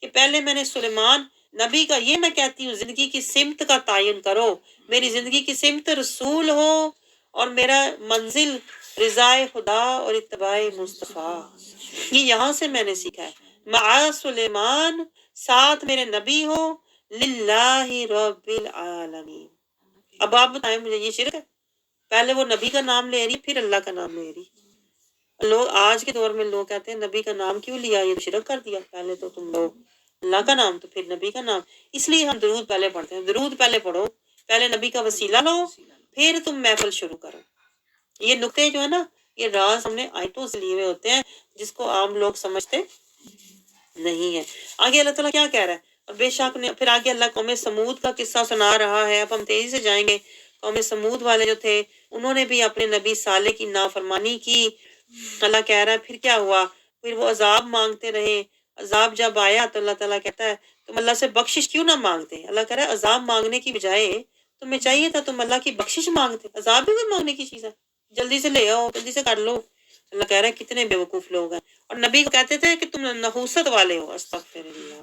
S2: کہ پہلے میں نے سلیمان نبی کا، یہ میں کہتی ہوں زندگی کی سمت کا تعین کرو، میری زندگی کی سمت رسول ہو اور میرا منزل رضائے خدا اور اتباع مصطفیٰ، یہ یہاں سے میں نے سیکھا ہے۔ مع سلیمان، ساتھ میرے نبی ہو، للہ رب العالمین۔ اب آپ بتائیں مجھے یہ شرک ہے؟ پہلے وہ نبی کا نام لے رہی پھر اللہ کا نام لے رہی۔ لوگ آج کے دور میں لوگ کہتے ہیں نبی کا نام کیوں لیا، یہ تو شرک کر دیا، پہلے تو تم لوگ اللہ کا نام تو پھر نبی کا نام، اس لیے ہم درود پہلے پڑھتے ہیں۔ درود پہلے پڑھو، پہلے نبی کا وسیلہ لو، پھر تم محفل شروع کرو۔ یہ نقطے جو ہے نا، یہ راز ہم نے آیتوں سے لیے ہوئے ہوتے ہیں جس کو عام لوگ سمجھتے نہیں ہے۔ آگے اللہ تعالیٰ کیا کہہ رہا ہے؟ اور بے شک نے پھر آگے اللہ قوم سمود کا قصہ سنا رہا ہے۔ اب ہم تیزی سے جائیں گے۔ قوم سمود والے جو تھے انہوں نے بھی اپنے نبی صالح کی نافرمانی کی۔ اللہ کہہ رہا ہے پھر کیا ہوا؟ پھر وہ عذاب مانگتے رہے۔ عذاب جب آیا تو اللہ تعالیٰ کہتا ہے تم اللہ سے بخشش کیوں نہ مانگتے؟ اللہ کہہ رہا ہے عذاب مانگنے کی بجائے تمہیں چاہیے تھا تم اللہ کی بخشش مانگتے۔ عذاب بھی کوئی مانگنے کی چیز ہے؟ جلدی سے لے آؤ، جلدی سے کر لو۔ اللہ کہہ رہا ہے کتنے بیوقوف لوگ ہیں۔ اور نبی کو کہتے تھے کہ تم نحوست والے ہو، استغفر اللہ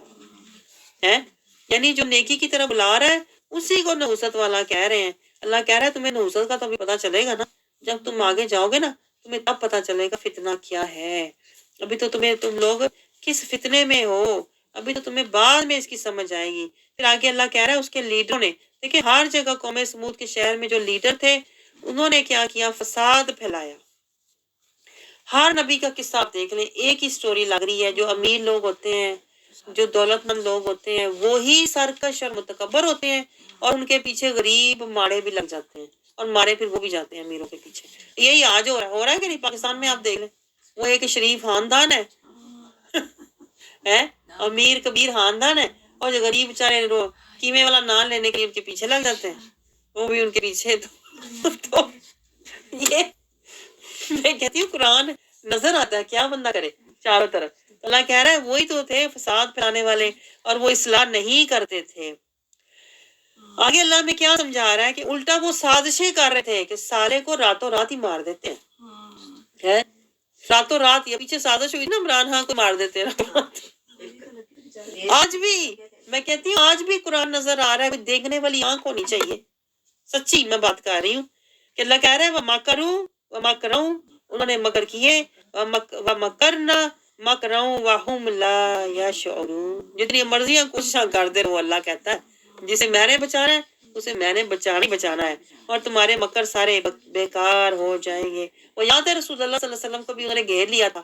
S2: ہے، یعنی جو نیکی کی طرف بلا رہا ہے اسی کو نحوست والا کہہ رہے ہیں۔ اللہ کہہ رہا ہے تمہیں نحوست کا تو ابھی پتہ چلے گا نا، جب تم آگے جاؤ گے نا تمہیں تب پتہ چلے گا فتنہ کیا ہے۔ ابھی تو تم لوگ کس فتنے میں ہو، ابھی تو تمہیں بعد میں اس کی سمجھ آئے گی۔ پھر آگے اللہ کہہ رہا ہے اس کے لیڈروں نے، دیکھیں ہر جگہ قوم سمود کے شہر میں جو لیڈر تھے انہوں نے کیا کیا؟ فساد پھیلایا۔ ہر نبی کا قصہ آپ دیکھ لیں، ایک ہی سٹوری لگ رہی ہے۔ جو امیر لوگ ہوتے ہیں، جو دولت مند لوگ ہوتے ہیں، وہی سرکش اور متکبر ہوتے ہیں، اور ان کے پیچھے غریب ماڑے بھی لگ جاتے ہیں، اور مارے پھر وہ بھی جاتے ہیں امیروں کے پیچھے۔ یہی آج ہو رہا ہے کہ نہیں؟ پاکستان میں آپ دیکھ لیں، وہ ایک شریف خاندان ہے امیر کبیر خاندان ہے، اور جو غریب بیچارے قیمے والا نان لینے کے لیے ان کے پیچھے لگ جاتے ہیں، وہ بھی ان کے پیچھے۔ تو یہ میں کہتی ہوں قرآن نظر آتا ہے، کیا بندہ کرے چاروں طرف۔ اللہ کہہ رہا ہے وہی تو تھے فساد پھیلانے والے، اور وہ اصلاح نہیں کرتے تھے۔ آگے اللہ میں کیا سمجھا رہا ہے کہ الٹا وہ سازشیں کر رہے تھے کہ صالح کو راتوں رات ہی مار دیتے ہیں۔ راتوں رات یہ پیچھے سازش ہوئی نا، عمران خان کو مار دیتے ہیں۔ آج بھی میں کہتی ہوں آج بھی قرآن نظر آ رہا ہے، دیکھنے والی آنکھ ہونی چاہیے۔ سچی میں بات کر رہی ہوں کہ اللہ کہہ رہا ہے وَمَكَرُوا وَمَكْرًا، انہوں نے مکر کیے، وَمَكَرْنَا مَكْرًا وَهُمْ لَا يَشْعُرُونَ، جتنی مرضیاں کوششاں کر دے وہ اللہ کہتا ہے جسے میں نے بچانا ہے اسے میں نے بچانا ہے، اور تمہارے مکر سارے بیکار ہو جائیں گے۔ وہ یاد ہے رسول اللہ صلی اللہ علیہ وسلم کو بھی انہوں نے گھیر لیا تھا،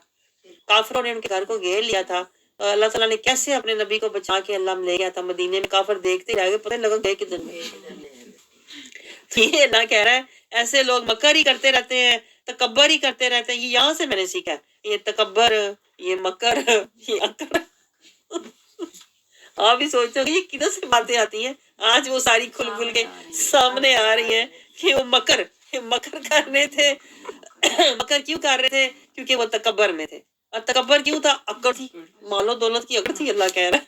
S2: کافروں نے ان کے گھر کو گھیر لیا تھا، اور اللہ تعالیٰ نے کیسے اپنے نبی کو بچا کے اللہ لے گیا تھا مدینے میں۔ کافر دیکھتے رہ گئے، پتہ نہیں لگا گئے کدھر میں۔ تو یہ اللہ کہہ رہا ہے ایسے لوگ مکر ہی کرتے رہتے ہیں، تکبر ہی کرتے رہتے ہیں۔ یہ یہاں سے میں نے سیکھا ہے، یہ تکبر، یہ مکر، یہ اکر۔ آپ بھی سوچتے ہو کہ یہ کدھر سے باتیں آتی ہیں، آج وہ ساری کھل کھل کے سامنے آ رہی ہیں کہ وہ مکر کر رہے تھے۔ مکر کیوں کر رہے تھے؟ کیونکہ وہ تکبر میں تھے، اور تکبر کیوں تھا؟ اکڑ تھی، مال و دولت کی اکڑ تھی، اللہ کہہ رہا ہے۔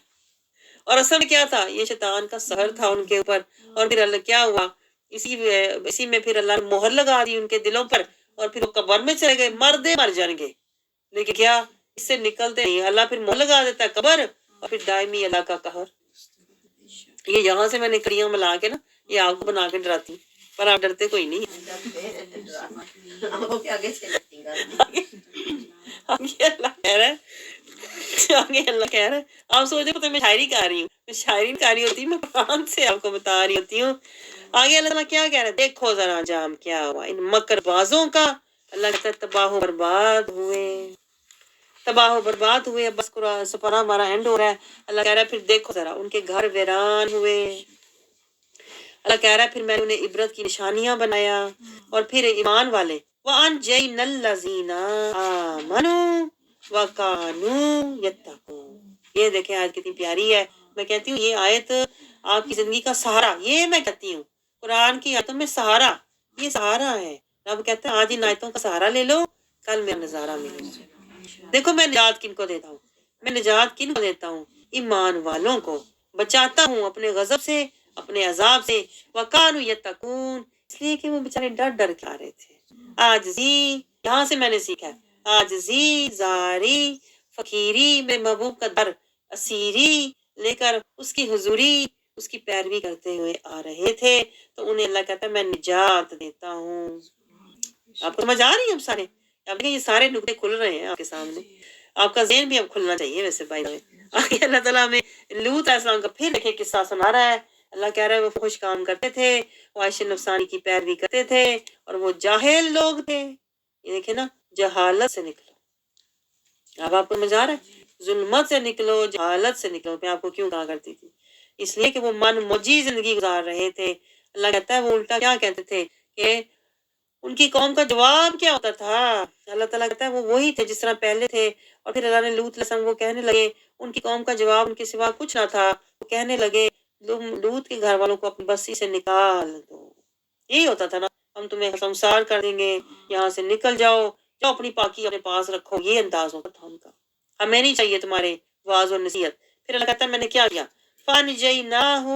S2: اور اصل میں کیا تھا؟ یہ شیطان کا سحر تھا ان کے اوپر۔ اور پھر اللہ کیا ہوا؟ اسی میں پھر اللہ نے مہر لگا دی ان کے دلوں پر، اور پھر وہ قبر میں چلے گئے، مر جائیں گے، لیکن کیا اس سے نکلتے نہیں۔ اللہ پھر مہر لگا دیتا ہے قبر، اور پھر دائمی اللہ کا قہر۔ یہ یہاں سے میں نے کڑیاں ملا کے نا یہ آپ کو بنا کے ڈراتی ہوں، پر آپ ڈرتے کوئی نہیں۔ آگے اللہ کہہ رہا ہے آپ سوچے پتہ میں شاعری کر رہی ہوں، میں شاعری کر رہی ہوتی ہوں، میں قرآن سے آپ کو بتا رہی ہوتی ہوں۔ آگے اللہ تعالیٰ کیا کہہ رہا ہے؟ دیکھو ذرا انجام کیا ہوا ان مکر بازوں کا۔ اللہ کہتا ہے تباہ و برباد ہوئے، تباہ و برباد ہوئے۔ اب بس قرآن سپارہ ہمارا اینڈ ہو رہا ہے۔ اللہ کہہ رہا ہے پھر دیکھو ذرا ان کے گھر ویران ہوئے۔ اللہ کہہ رہا ہے پھر میں نے انہیں عبرت کی نشانیاں بنایا، اور پھر ایمان والے وَأَنجَيْنَا الَّذِينَ آمَنُوا وَكَانُوا يَتَّقُونَ۔ یہ دیکھیں آیت کتنی پیاری ہے۔ میں کہتی ہوں یہ آیت آپ کی زندگی کا سہارا، یہ میں کہتی ہوں قرآن کی آیتوں میں سہارا، یہ سہارا ہے۔ رب کہتا ہے آج ان آیتوں کا سہارا لے لو، کل میرا نظارہ ملے۔ دیکھو میں نجات کن کو دیتا ہوں، میں نجات کن کو دیتا ہوں؟ ایمان والوں کو بچاتا ہوں اپنے غضب سے، اپنے عذاب سے۔ وَكَانُوا يَتَّقُونَ، اس لیے کہ وہ بیچارے ڈر ڈر کے آ رہے تھے۔ عاجزی، یہاں سے میں نے سیکھا ہے، عاجزی، زاری، فقیری، میرے محبوب کا در اسیری لے کر اس کی حضوری، اس کی پیروی کرتے ہوئے آ رہے تھے، تو انہیں اللہ کہتا ہے میں نجات دیتا ہوں۔ آپ کو سمجھ آ رہی ہے؟ اب سارے اب دیکھیں یہ سارے نقطے کھل رہے ہیں آپ کے سامنے، آپ کا ذہن بھی اب کھلنا چاہیے ویسے بھائی۔ آگے اللہ تعالیٰ ہمیں لوط علیہ السلام کا پھر دیکھیں قصہ سنا رہا ہے۔ اللہ کہہ رہا ہے وہ خوش کام کرتے تھے، وہ عائشہ نفسانی کی پیروی کرتے تھے، اور وہ جاہل لوگ تھے۔ یہ دیکھیں نا، جہالت سے نکلو۔ اب آپ کو سمجھ آ رہا ہے؟ ظلمت سے نکلو، جہالت سے نکلو۔ میں آپ کو کیوں کہا کرتی تھی؟ اس لیے کہ وہ من موجی زندگی گزار رہے تھے۔ اللہ کہتا ہے وہ الٹا کیا کہتے تھے کہ ان کی قوم کا جواب کیا ہوتا تھا؟ اللہ تعالیٰ کہتا ہے وہ وہی تھے جس طرح پہلے تھے۔ اور پھر اللہ نے لوط علیہ السلام کو کہنے لگے، ان کی قوم کا جواب ان کے سوا کچھ نہ تھا، وہ کہنے لگے تم لوط کے گھر والوں کو اپنی بستی سے نکال دو۔ یہی ہوتا تھا نا، ہم تمہیں سمسار کر دیں گے، یہاں سے نکل جاؤ، جاؤ اپنی پاکی اپنے پاس رکھو، یہ انداز ہوتا تھا ان کا۔ ہمیں نہیں چاہیے تمہارے واعظ و نصیحت۔ پھر اللہ کہتا ہے میں نے کیا کیا؟ فَانْجَيْنَاهُ،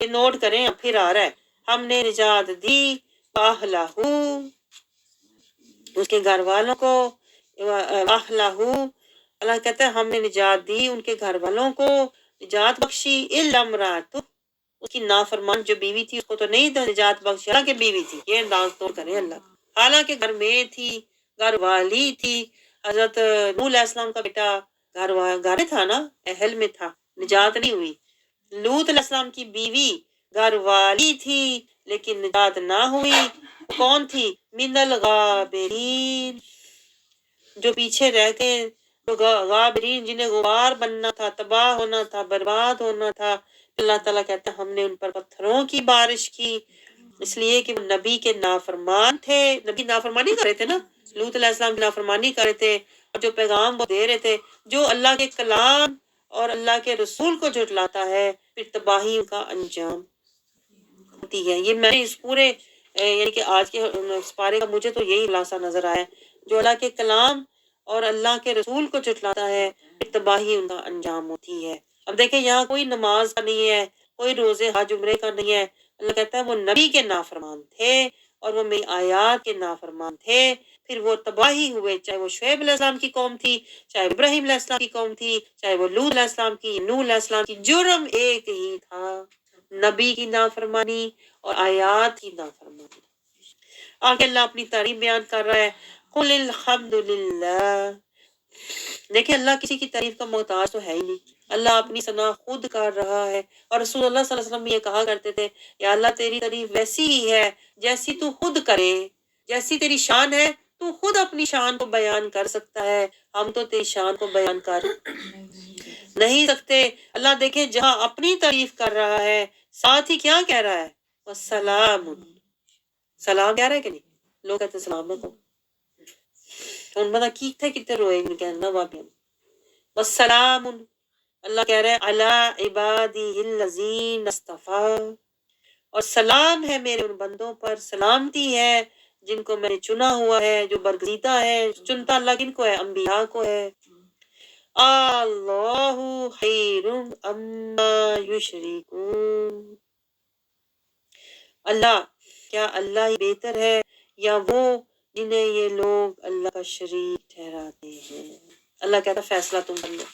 S2: یہ نوٹ کریں، اب پھر آ رہا ہے، ہم نے نجات دی، وَأَهْلَهُ، اس کے گھر والوں کو، وَأَهْلَهُ، اللہ کہتا ہے ہم نے نجات دی ان کے گھر والوں کو، نجات بخشی، إِلَّا امْرَأَتَهُ، اس کی نافرمان جو بیوی تھی اس کو تو نہیں نجات بخشی، حالانکہ بیوی تھی۔ یہ انداز تو کرے اللہ، حالانکہ گھر میں تھی، گھر والی تھی۔ حضرت نوح علیہ السلام کا بیٹا گھر میں تھا نا، اہل میں تھا، نجات نہیں ہوئی۔ لوط علیہ السلام کی بیوی گھر والی تھی لیکن نجات نہ ہوئی۔ کون تھی؟ من الغابرین، جو پیچھے رہ کے، جو غابرین جنہیں غبار بننا تھا، تباہ ہونا تھا، برباد ہونا تھا۔ اللہ تعالیٰ کہتا ہے ہم نے ان پر پتھروں کی بارش کی، اس لیے کہ وہ نبی کے نافرمان تھے۔ نبی نافرمانی کر رہے تھے نا، لوط علیہ السلام کی نافرمانی کر رہے تھے، اور جو پیغام وہ دے رہے تھے، جو اللہ کے کلام اور اللہ کے رسول کو جھٹلاتا ہے، پھر تباہی کا انجام ہوتی ہے۔ یہ میں نے اس پورے یعنی کہ آج کے اس پارے کا مجھے تو یہی خلاصہ نظر آیا، جو اللہ کے کلام اور اللہ کے رسول کو جھٹلاتا ہے، پھر تباہی ان کا انجام ہوتی ہے۔ اب دیکھیں یہاں کوئی نماز کا نہیں ہے، کوئی روزے حج عمرے کا نہیں ہے۔ اللہ کہتا ہے وہ نبی کے نافرمان تھے اور وہ میری آیات کے نافرمان تھے، پھر وہ تباہی ہوئے، چاہے وہ شعیب علیہ السلام کی قوم تھی، چاہے ابراہیم علیہ السلام کی قوم تھی، چاہے وہ لوط علیہ السلام کی، نوح علیہ السلام کی، جرم ایک ہی تھا، نبی کی نافرمانی اور آیات کی نافرمانی۔ آگے اللہ اپنی تعریف بیان کر رہا ہے، قل الحمد للہ۔ دیکھیں اللہ کسی کی تعریف کا محتاج تو ہے ہی نہیں، اللہ اپنی ثنا خود کر رہا ہے۔ اور رسول اللہ صلی اللہ علیہ وسلم بھی یہ کہا کرتے تھے، یا اللہ تیری تعریف ویسی ہی ہے جیسی تو خود کرے، جیسی تیری شان ہے تو خود اپنی شان کو بیان کر سکتا ہے، ہم تو تیری شان کو بیان کر نہیں سکتے۔ اللہ دیکھیں جہاں اپنی تعریف کر رہا ہے، ساتھ ہی کیا کہہ رہا ہے؟ والسلام، سلام کہہ رہا ہے کہ نہیں؟ لوگ کہتے ہیں سلام نہ کو ان بندہ کی تھے کتنے روئے ان کہنا واقعی۔ والسلام، اللہ کہہ رہے ہیں علی عبادی الذین اصطفیٰ، اور سلام ہے میرے ان بندوں پر، سلامتی ہے جن کو میں نے چنا ہوا ہے، جو برگزیدہ ہے۔ چنتا اللہ کن کو ہے؟ انبیاء کو ہے۔ اللہ خیر اما یشرکون، اللہ، کیا اللہ ہی بہتر ہے یا وہ جنہیں یہ لوگ اللہ کا شریک ٹھہراتے ہیں۔ اللہ کہتا فیصلہ تم کر لو،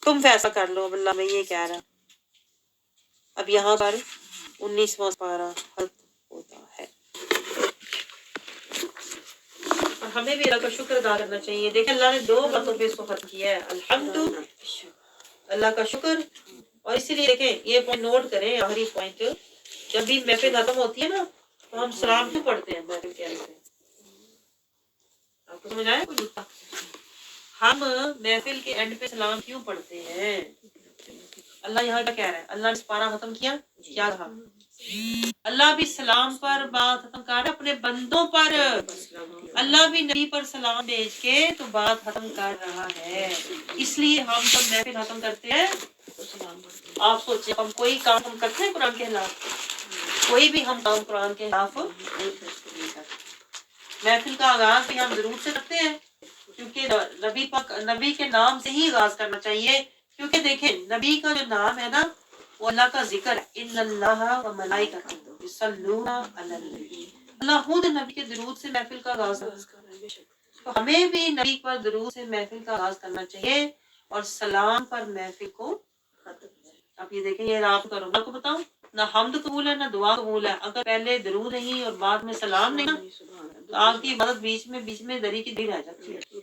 S2: تم فیصلہ کر لو۔ اب اللہ میں یہ کہہ رہا، اب یہاں پر 19واں پارہ ختم ہوتا ہے، اور ہمیں بھی اللہ کا شکر ادا کرنا چاہیے۔ دیکھیں اللہ نے 2 باتوں پہ اس کو ختم کیا ہے، الحمد، اللہ کا شکر۔ اور اسی لیے دیکھیں یہ پوائنٹ نوٹ کریں، آخری پوائنٹ، جب بھی محفل ختم ہوتی ہے نا تو ہم سلام کیوں پڑھتے ہیں محفل کے اندر؟ آپ کو سمجھ آیا کوئی نکتہ؟ ہم محفل کے اینڈ پہ سلام کیوں پڑھتے ہیں؟ اللہ یہاں کیا کہہ رہا ہے؟ اللہ نے پارہ ختم کیا، کیا کہا؟ اللہ بھی سلام پر بات ختم کر رہا ہے، اپنے بندوں پر۔ اللہ بھی نبی پر سلام بھیج کے تو بات ختم کر رہا ہے۔ اس لیے ہم جب محفل ختم کرتے ہیں آپ سوچیں ہم کوئی کام ہم کرتے ہیں قرآن کے خلاف؟ کوئی بھی ہم کام قرآن کے خلاف نہیں کرتے۔ محفل کا آغاز بھی ہم ضرور سے کرتے ہیں، کیونکہ نبی کے نام سے ہی آغاز کرنا چاہیے، کیونکہ دیکھیں نبی کا جو نام ہے نا وہ اللہ کا ذکر ہے، ان اللہ و ملائکۃ یصلون علی النبی، اللہ خود نبی کے درود سے محفل کا آغاز کرتا ہے، تو ہمیں بھی نبی پر درود سے محفل کا آغاز کرنا چاہیے اور سلام پر محفل کو ختم۔ اب یہ دیکھیں یہ آپ کرو، میں آپ کو بتاؤں نہ حمد قبول ہے نہ دعا قبول ہے اگر پہلے درود نہیں اور بعد میں سلام نہیں، تو آپ کی عبادت بیچ میں دری کی دری رہ جاتی ہے۔